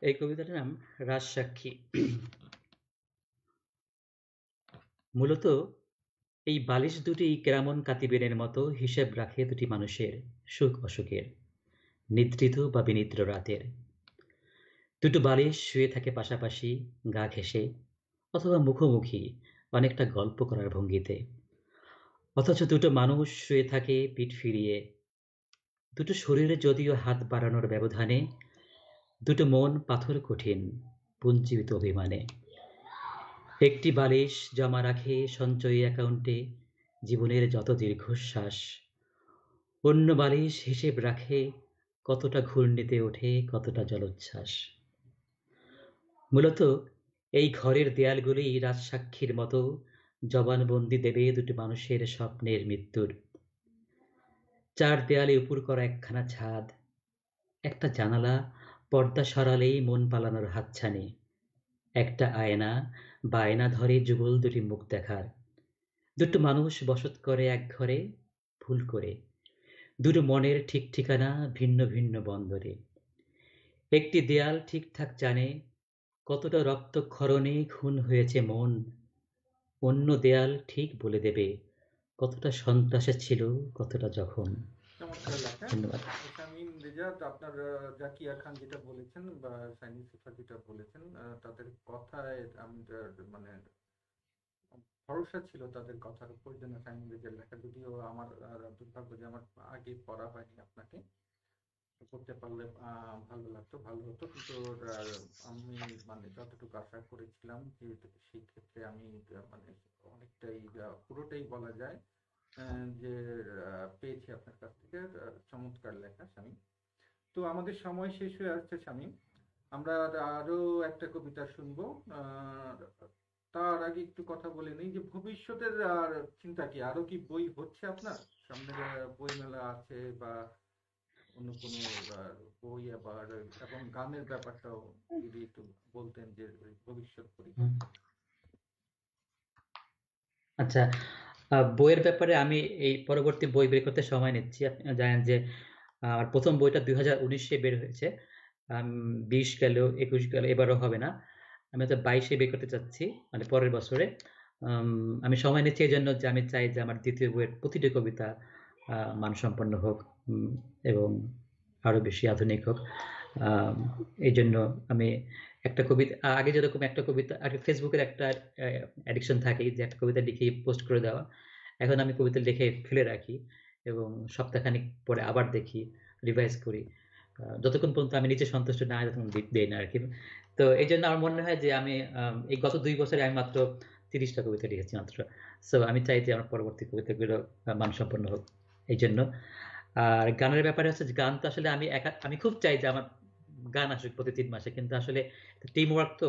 এই কবিতাটার নাম রাজসাক্ষী। মূলত এই বালিশ দুটি কেরামন কাতিবেনের মতো হিসেব রাখে দুটি মানুষের সুখ অসুখের, নিদ্রিত বা বিনিদ্র রাতের। দুটো বালিশ শুয়ে থাকে পাশাপাশি, গা ঘেঁষে অথবা মুখোমুখি, অনেকটা গল্প করার ভঙ্গিতে। অথচ দুটো মানুষ শুয়ে থাকে পিঠ ফিরিয়ে, দুটো শরীরে যদিও হাত বাড়ানোর ব্যবধানে, দুটো মন পাথর কঠিন পুঞ্জীবিত অভিমানে। একটি বালিশ জমা রাখে সঞ্চয়ী অ্যাকাউন্টে জীবনের যত দীর্ঘশ্বাস, অন্য বালিশ হিসেব রাখে কতটা ঘূর্ণিতে ওঠে, কতটা জলোচ্ছ্বাস। মূলত এই ঘরের দেয়ালগুলিই রাজসাক্ষীর মতো জবানবন্দি দেবে দুটি মানুষের স্বপ্নের মৃত্যুর। চার দেয়ালে উপুর করা একখানা ছাদ, একটা জানালা, পর্দা সরালেই মন পালানোর হাতছানি, একটা আয়না বা আয়না ধরে যুগল দুটি মুখ দেখার। দুটো মানুষ বসত করে এক ঘরে, ভুল করে, দুটো মনের ঠিক ঠিকানা ভিন্ন ভিন্ন বন্দরে। একটি দেয়াল ঠিকঠাক জানে কতটা রক্তক্ষরণে খুন হয়েছে মন, অন্য দেয়াল ঠিক বলে দেবে কতটা সন্ত্রাসে ছিল, কতটা জখম।
চমৎকার লেখা।
ধন্যবাদ।
শামীম রেজা, আপনার জাকিয়া খান যেটা বলেছেন বা সাইনি সিফা যেটা বলেছেন, তাদের কথায় আমি মানে ভরসা ছিল তাদের কথার উপর, যেন সাইনি রেজার লেখা, যদিও আমার দুর্ভাগ্য যে আমার আগে পড়া হয়নি, আপনাকে করতে পারলে ভালো লাগতো, ভালো হতো, কিন্তু আমি মানে যতটুকু আশা করেছিলাম যে সেই ক্ষেত্রে আমি মানে অনেকটাই পুরোটাই বলা যায় যে পেয়েছি আপনার কাছ থেকে। চমৎকার লেখা শামীম। তো আমাদের সময় শেষ হয়ে আসছে শামীম, আমরা আরো একটা কবিতা শুনবো। আহ, তার আগে একটু কথা বলে নিই যে ভবিষ্যতের আর চিন্তা কি, আরো কি বই হচ্ছে আপনার সামনে, বই মেলা আছে বা অন্য কোনো বই আবার, এবং গানের ব্যাপারটাও যদি একটু বলতেন যে ভবিষ্যৎ
হুম।
পরিকল্পনা।
আচ্ছা, বইয়ের ব্যাপারে আমি এই পরবর্তী বই বের করতে সময় নিচ্ছি। আপনি জানেন যে আমার প্রথম বইটা 2019-এ বের হয়েছে। 20 গেল, 21 গেল, এবারও হবে না। আমি হয়তো 22-এ বের করতে চাচ্ছি, মানে পরের বছরে। আমি সময় নিচ্ছি এই জন্য যে আমি চাই যে আমার দ্বিতীয় বইয়ের প্রতিটি কবিতা মানসম্পন্ন হোক, এবং আরো বেশি আধুনিক হোক। আম, এই জন্য আমি একটা কবিতা, আগে যেরকম একটা কবিতা, আগে ফেসবুকের একটা অ্যাডিকশন থাকে যে একটা কবিতা লিখে পোস্ট করে দেওয়া, এখন আমি কবিতা লিখে ফেলে রাখি এবং সপ্তাহখানিক পরে আবার দেখি, রিভাইজ করি। যতক্ষণ পর্যন্ত আমি নিজে সন্তুষ্ট না হই ততক্ষণ দেই না আর কি। তো এই জন্য আমার মনে হয় যে আমি এই গত 2 বছরে আমি মাত্র 30টা কবিতা লিখেছি মাত্র। সো আমি চাই যে আমার পরবর্তী কবিতাগুলো মানসম্পন্ন হোক, এই জন্য। আর গানের ব্যাপারে হচ্ছে যে গান তো আসলে আমি একা, আমি খুব চাই যে আমার গান আসুক প্রতি 3 মাসে, কিন্তু আসলে টিম ওয়ার্ক তো।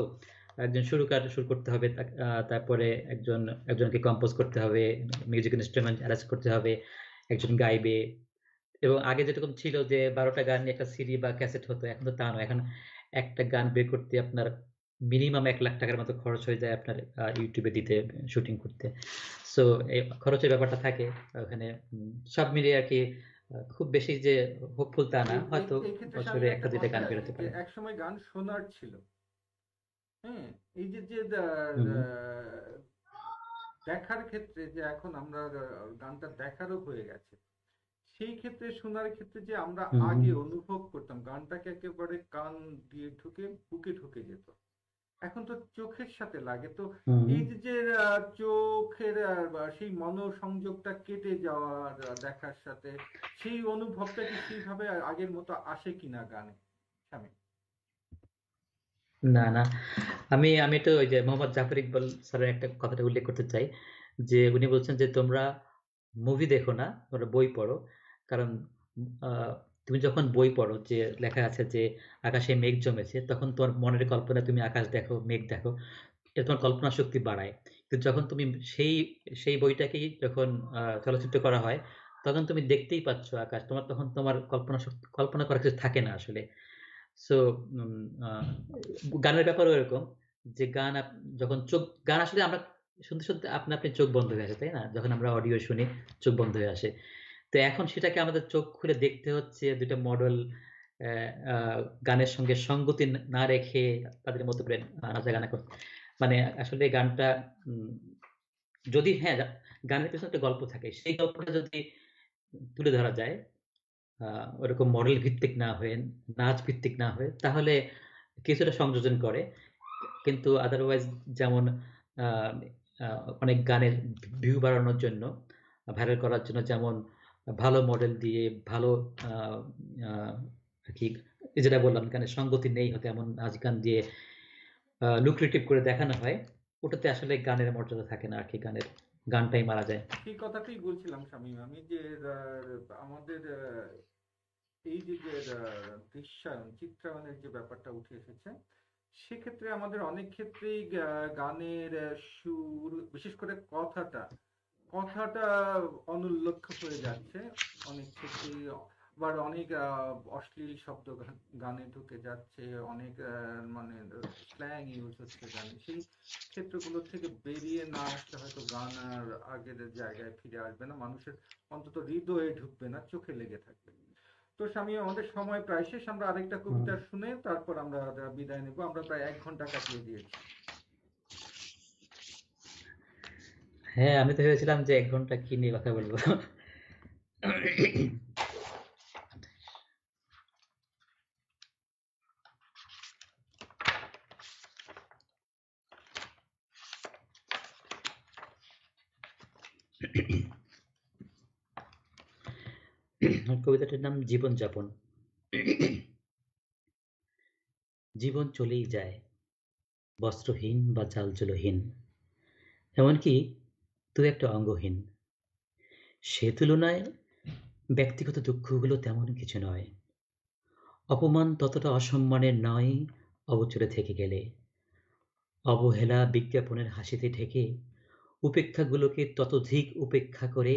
একজন সুরকার সুর করতে হবে, তারপরে একজনকে কম্পোজ করতে হবে, মিউজিক ইনস্ট্রুমেন্ট অ্যারেঞ্জ করতে হবে, একজন গাইবে। এবং আগে যেরকম ছিল যে 12টা গান নিয়ে একটা সিডি বা ক্যাসেট হতো, এখন তো তা নয়। এখন একটা গান বের করতে আপনার মিনিমাম 1 লাখ টাকার মতো খরচ হয়ে যায় আপনার ইউটিউবে দিতে, শুটিং করতে। সো এই খরচের ব্যাপারটা থাকে ওখানে। সব মিলিয়ে আর কি খুব বেশি যে হোপফুল তা না,
এই এই
হয়তো
এই ক্ষেত্রে
বছরে
স্বামীর
একটা
একটা
দুইটা গান
কথায় আসি
বেরোতে
যে
পারে।
একসময় গান শোনার ছিল। হ্যাঁ, এই যে যে
হুম
দেখার ক্ষেত্রে যে এখন আমরা গানটা দেখারও হয়ে গেছে, সেই ক্ষেত্রে শোনার ক্ষেত্রে যে আমরা
হুম হুম
আগে অনুভব করতাম গানটাকে একেবারে কান দিয়ে ঢুকে বুকে ঢুকে যেত, এখন তো চোখের সাথে লাগে। তো
হুম।
এই যে চোখের বা সেই মনোসংযোগটা কেটে যাওয়ার দেখার সাথে সেই অনুভবটা কি সেইভাবে আগের মতো আসে কিনা গানে স্বামী?
না না, আমি আমি তো ওই যে মোহাম্মদ জাফর ইকবাল স্যারের একটা কথাটা উল্লেখ করতে চাই, যে উনি বলছেন যে তোমরা মুভি দেখো না, তোমরা বই পড়ো। কারণ তুমি যখন বই পড়ো, যে লেখা আছে যে আকাশে মেঘ জমেছে, তখন তোমার মনের কল্পনা তুমি আকাশ দেখো, মেঘ দেখো, এটা তোমার কল্পনা শক্তি বাড়ায়। কিন্তু যখন তুমি সেই সেই বইটাকেই যখন চলচ্চিত্র করা হয়, তখন তুমি দেখতেই পাচ্ছ আকাশ, তোমার তখন তোমার কল্পনা শক্তি, কল্পনা করার কিছু থাকে না আসলে। সো গানের ব্যাপারও এরকম, যে যখন গান আসলে আমরা শুনতে শুনতে আপনা আপনি চোখ বন্ধ হয়ে আসে, তাই না? যখন আমরা অডিও শুনি চোখ বন্ধ হয়ে আসে। তো এখন সেটাকে আমাদের চোখ খুলে দেখতে হচ্ছে, দুইটা মডেল গানের সঙ্গে সঙ্গতি না রেখে তাদের মতো করে নাচা গানা করতে। মানে আসলে গানটা উম, যদি হ্যাঁ, গানের পেছনে একটা গল্প থাকে, সেই গল্পটা যদি তুলে ধরা যায় ওরকম মডেল ভিত্তিক না হয়ে, নাচ ভিত্তিক না হয়ে, তাহলে কিছুটা সংযোজন করে। কিন্তু আদারওয়াইজ যেমন আহ, অনেক গানের ভিউ বাড়ানোর জন্য, ভাইরাল করার জন্য, যেমন ভালো মডেল দিয়ে ভালো আহ, আহ, আর কি, এই যেটা বললাম গানের সঙ্গতি নেই হতে এমন নাচ গান দিয়ে লুক্রেটিভ করে দেখানো হয়, ওটাতে আসলে গানের মর্যাদা থাকে না আর কি, গানটাই মারা যায়।
সেই কথাটাই বলছিলাম স্বামী, আমি যে আমাদের এই যে যে দৃশ্যায়ন চিত্রায়নের যে ব্যাপারটা উঠে এসেছে, সেক্ষেত্রে আমাদের অনেক ক্ষেত্রেই গানের সুর, বিশেষ করে কথাটা কথাটা অনুল্লেখ্য হয়ে যাচ্ছে অনেক ক্ষেত্রেই। আবার অনেক অশ্লীল শব্দ গানে ঢুকে যাচ্ছে, অনেক মানে স্ল্যাং ইউজ হচ্ছে গানে। সেই ক্ষেত্রগুলো থেকে বেরিয়ে না আসলে হয়তো গান আর আগের জায়গায় ফিরে আসবে না, মানুষের অন্তত হৃদয়ে ঢুকবে না, চোখে লেগে থাকবে। তো স্বামী, আমাদের সময় প্রায় শেষ, আমরা আরেকটা
হুম।
কবিতা শুনে তারপর আমরা বিদায় নেব, আমরা প্রায় 1 ঘন্টা কাটিয়ে দিয়েছি।
হ্যাঁ, আমি তো ভেবেছিলাম যে 1 ঘন্টা কি নিয়ে কথা বলবো। কবিতাটির নাম জীবন যাপন। জীবন চলেই যায়, বস্ত্রহীন বা চালচুলোহীন, এমনকি দু একটা অঙ্গহীন। সে তুলনায় ব্যক্তিগত দুঃখগুলো তেমন কিছু নয়। অপমান ততটা অসম্মানের নয় অগোচরে থেকে গেলে। অবহেলা বিজ্ঞাপনের হাসিতে ঢেকে উপেক্ষাগুলোকে ততোধিক উপেক্ষা করে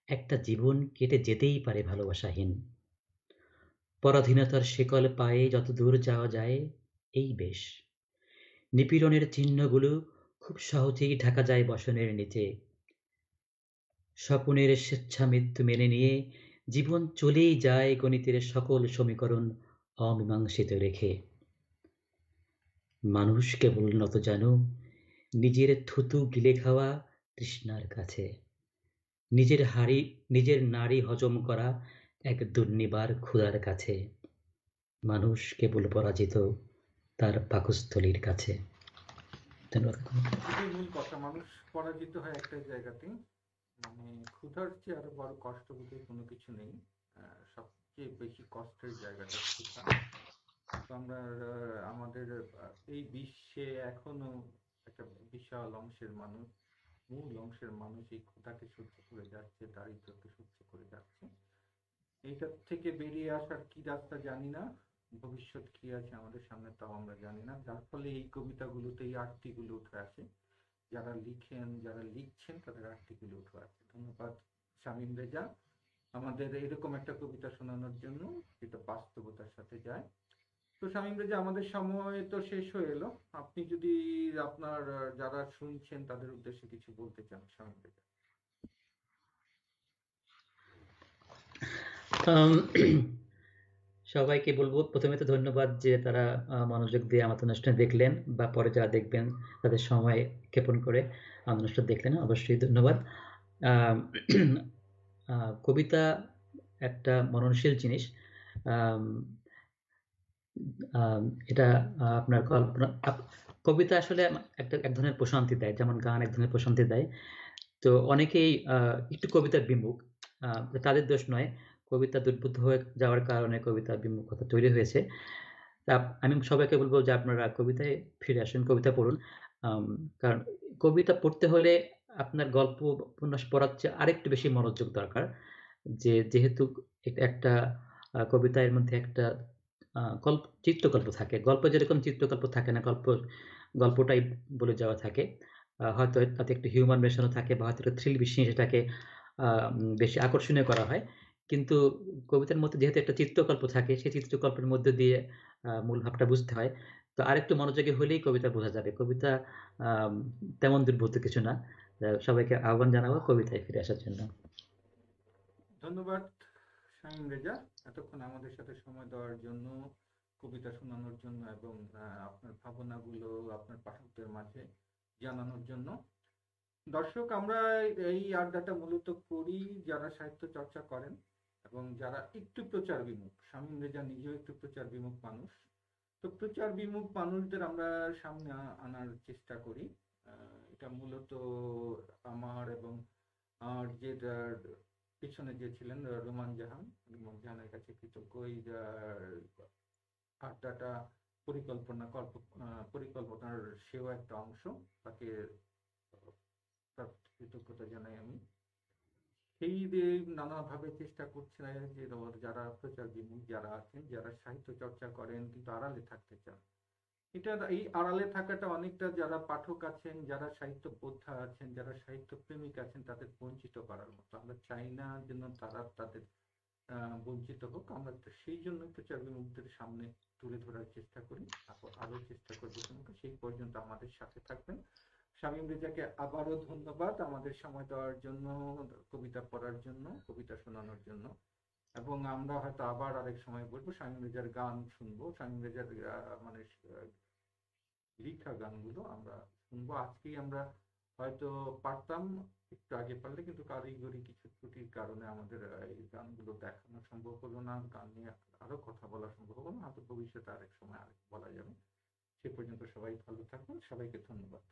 একটা জীবন কেটে যেতেই পারে ভালোবাসাহীন। পরাধীনতার শেকল পায়ে যত দূর যাওয়া যায়, এই বেশ। নিপীড়নের চিহ্নগুলো খুব সহজেই ঢাকা যায় বসনের নিচে। স্বপনের স্বেচ্ছা মৃত্যু মেনে নিয়ে জীবন চলেই যায় গণিতের সকল সমীকরণ অমীমাংসিত রেখে। মানুষ কেবল নত যেন নিজের থুতু গিলে খাওয়া তৃষ্ণার কাছে, নিজের হাড়ি, নিজের নাড়ি হজম করা এক দুর্নিবার ক্ষুধার কাছে। মানুষ কেবল পরাজিত তার পাকস্থলীর কাছে। ধন্যবাদ।
এটাই মূল কথা, মানুষ পরাজিত হয় একটা জায়গাতেই, মানে ক্ষুধার চেয়ে আরো বড় কষ্ট বোধহয় কোনো কিছু নেই। সবচেয়ে বেশি কষ্টের জায়গাটা ক্ষুধা। তো আমরা আমাদের এই বিশ্বে এখনো একটা বিশাল অংশের মানুষ, মূল অংশের মানুষ এই ক্ষুধাকে সহ্য করে যাচ্ছে, দারিদ্র্যকে সহ্য করে যাচ্ছে। এইটার থেকে বেরিয়ে আসার কি রাস্তা জানি না, ভবিষ্যৎ কি আছে আমাদের সামনে তাও আমরা জানি না, যার ফলে এই কবিতাগুলোতে এই আর্টগুলো উঠে আসে। যারা লিখেন, যারা লিখছেন, তাদের আর্টিকেল উঠে আসে। ধন্যবাদ শামীম রেজা আমাদের এরকম একটা কবিতা শোনানোর জন্য, যেটা বাস্তবতার সাথে যায়। তো শামীম রেজা, আমাদের সময় তো শেষ হয়ে এলো। আপনি যদি আপনার যারা শুনছেন তাদের উদ্দেশ্যে কিছু বলতে চান, শামীম রেজা।
আম, সবাইকে বলবো প্রথমে তো ধন্যবাদ যে তারা মনোযোগ দিয়ে আমার অনুষ্ঠান দেখলেন, বা পরে যারা দেখবেন তাদের সময় ক্ষেপণ করে আমার অনুষ্ঠান দেখলেন, অবশ্যই ধন্যবাদ। আম, কবিতা একটা মননশীল জিনিস। আম, আম, এটা আপনার কল্পনা কবিতা আসলে এক ধরনের প্রশান্তি দেয়, যেমন গান এক ধরনের প্রশান্তি দেয়। তো অনেকেই একটু কবিতার বিমুখ, তাদের দোষ নয়। কবিতা দুর্বোধ্য হয়ে যাওয়ার কারণে কবিতার বিমুখতা তৈরি হয়েছে। তা আমি সবাইকে বলবো যে আপনারা কবিতায় ফিরে আসুন, কবিতা পড়ুন। আম, কারণ কবিতা পড়তে হলে আপনার গল্প উপন্যাস পড়ার চেয়ে আরেকটু বেশি মনোযোগ দরকার। যেহেতু এটা একটা কবিতার মধ্যে একটা চিত্রকল্প থাকে। গল্প যেরকম চিত্রকল্প থাকে না, গল্পটাই বলে যাওয়া থাকে। হয়তো তাতে একটু হিউমার মেশানো থাকে, বা হয়তো একটা থ্রিল বেশি, সেটাকে বেশি আকর্ষণীয় করা হয়। কিন্তু কবিতার মধ্যে যেহেতু একটা চিত্রকল্প থাকে, সেই চিত্রকল্পের মধ্যে দিয়ে মূল ভাবটা বুঝতে হয়। তো আরেকটু মনোযোগী হলেই কবিতা বোঝা যাবে। কবিতা আম, তেমন দুর্বোধ্য কিছু না। সবাইকে আহ্বান জানাবো কবিতায় ফিরে আসার জন্য।
ধন্যবাদ শামীম রেজা, এতক্ষণ আমাদের সাথে সময় দেওয়ার জন্য, কবিতা শোনানোর জন্য, এবং আপনার ভাবনাগুলো আপনার পাঠকদের মাঝে জানানোর জন্য। দর্শক, আমরা এই আড্ডাটা মূলত করি যারা সাহিত্য চর্চা করেন এবং যারা একটু প্রচার বিমুখ। শামীম রেজা নিজেও একটু প্রচার বিমুখ মানুষ। তো প্রচার বিমুখ মানুষদের আমরা সামনে আনার চেষ্টা করি। এটা মূলত আমার এবং আর যে পিছনে যে ছিলেন রোমান জাহানের কাছে কৃতজ্ঞ। এই আড্ডাটা পরিকল্পনার সেও একটা অংশ। তাকে তার কৃতজ্ঞতা জানাই আমি। সেই যে নানাভাবে চেষ্টা করছে যে যারা প্রচার বিমুখ যারা আছেন, যারা সাহিত্য চর্চা করেন কিন্তু আড়ালে থাকতে চান, এটা এই আড়ালে থাকাটা অনেকটা যারা পাঠক আছেন, যারা সাহিত্য বোদ্ধা আছেন, যারা সাহিত্য প্রেমিক আছেন তাদের বঞ্চিত করার মতো। আমরা চাই না যেন তারা তাদের বঞ্চিত হোক। আমরা তো সেই জন্য প্রচার বিমুখদের সামনে তুলে ধরার চেষ্টা করি। আরো চেষ্টা করবো তোমাকে। সেই পর্যন্ত আমাদের সাথে থাকবেন। শামীম রেজাকে আবারও ধন্যবাদ আমাদের সময় দেওয়ার জন্য, কবিতা পড়ার জন্য, কবিতা শোনানোর জন্য। এবং আমরা হয়তো আবার আরেক সময় বলবো, শামীম রেজার গান শুনবো, শামীম রেজার মানে লিখা গানগুলো আমরা শুনবো। আজকেই আমরা হয়তো পারতাম একটু আগে পারলে, কিন্তু কারিগরি কিছু ত্রুটির কারণে আমাদের এই গানগুলো দেখানো সম্ভব হলো না, গান নিয়ে আরো কথা বলা সম্ভব হলো না। হয়তো ভবিষ্যতে আরেক সময় আরেক বলা যাবে। সে পর্যন্ত সবাই ভালো থাকুন, সবাইকে ধন্যবাদ।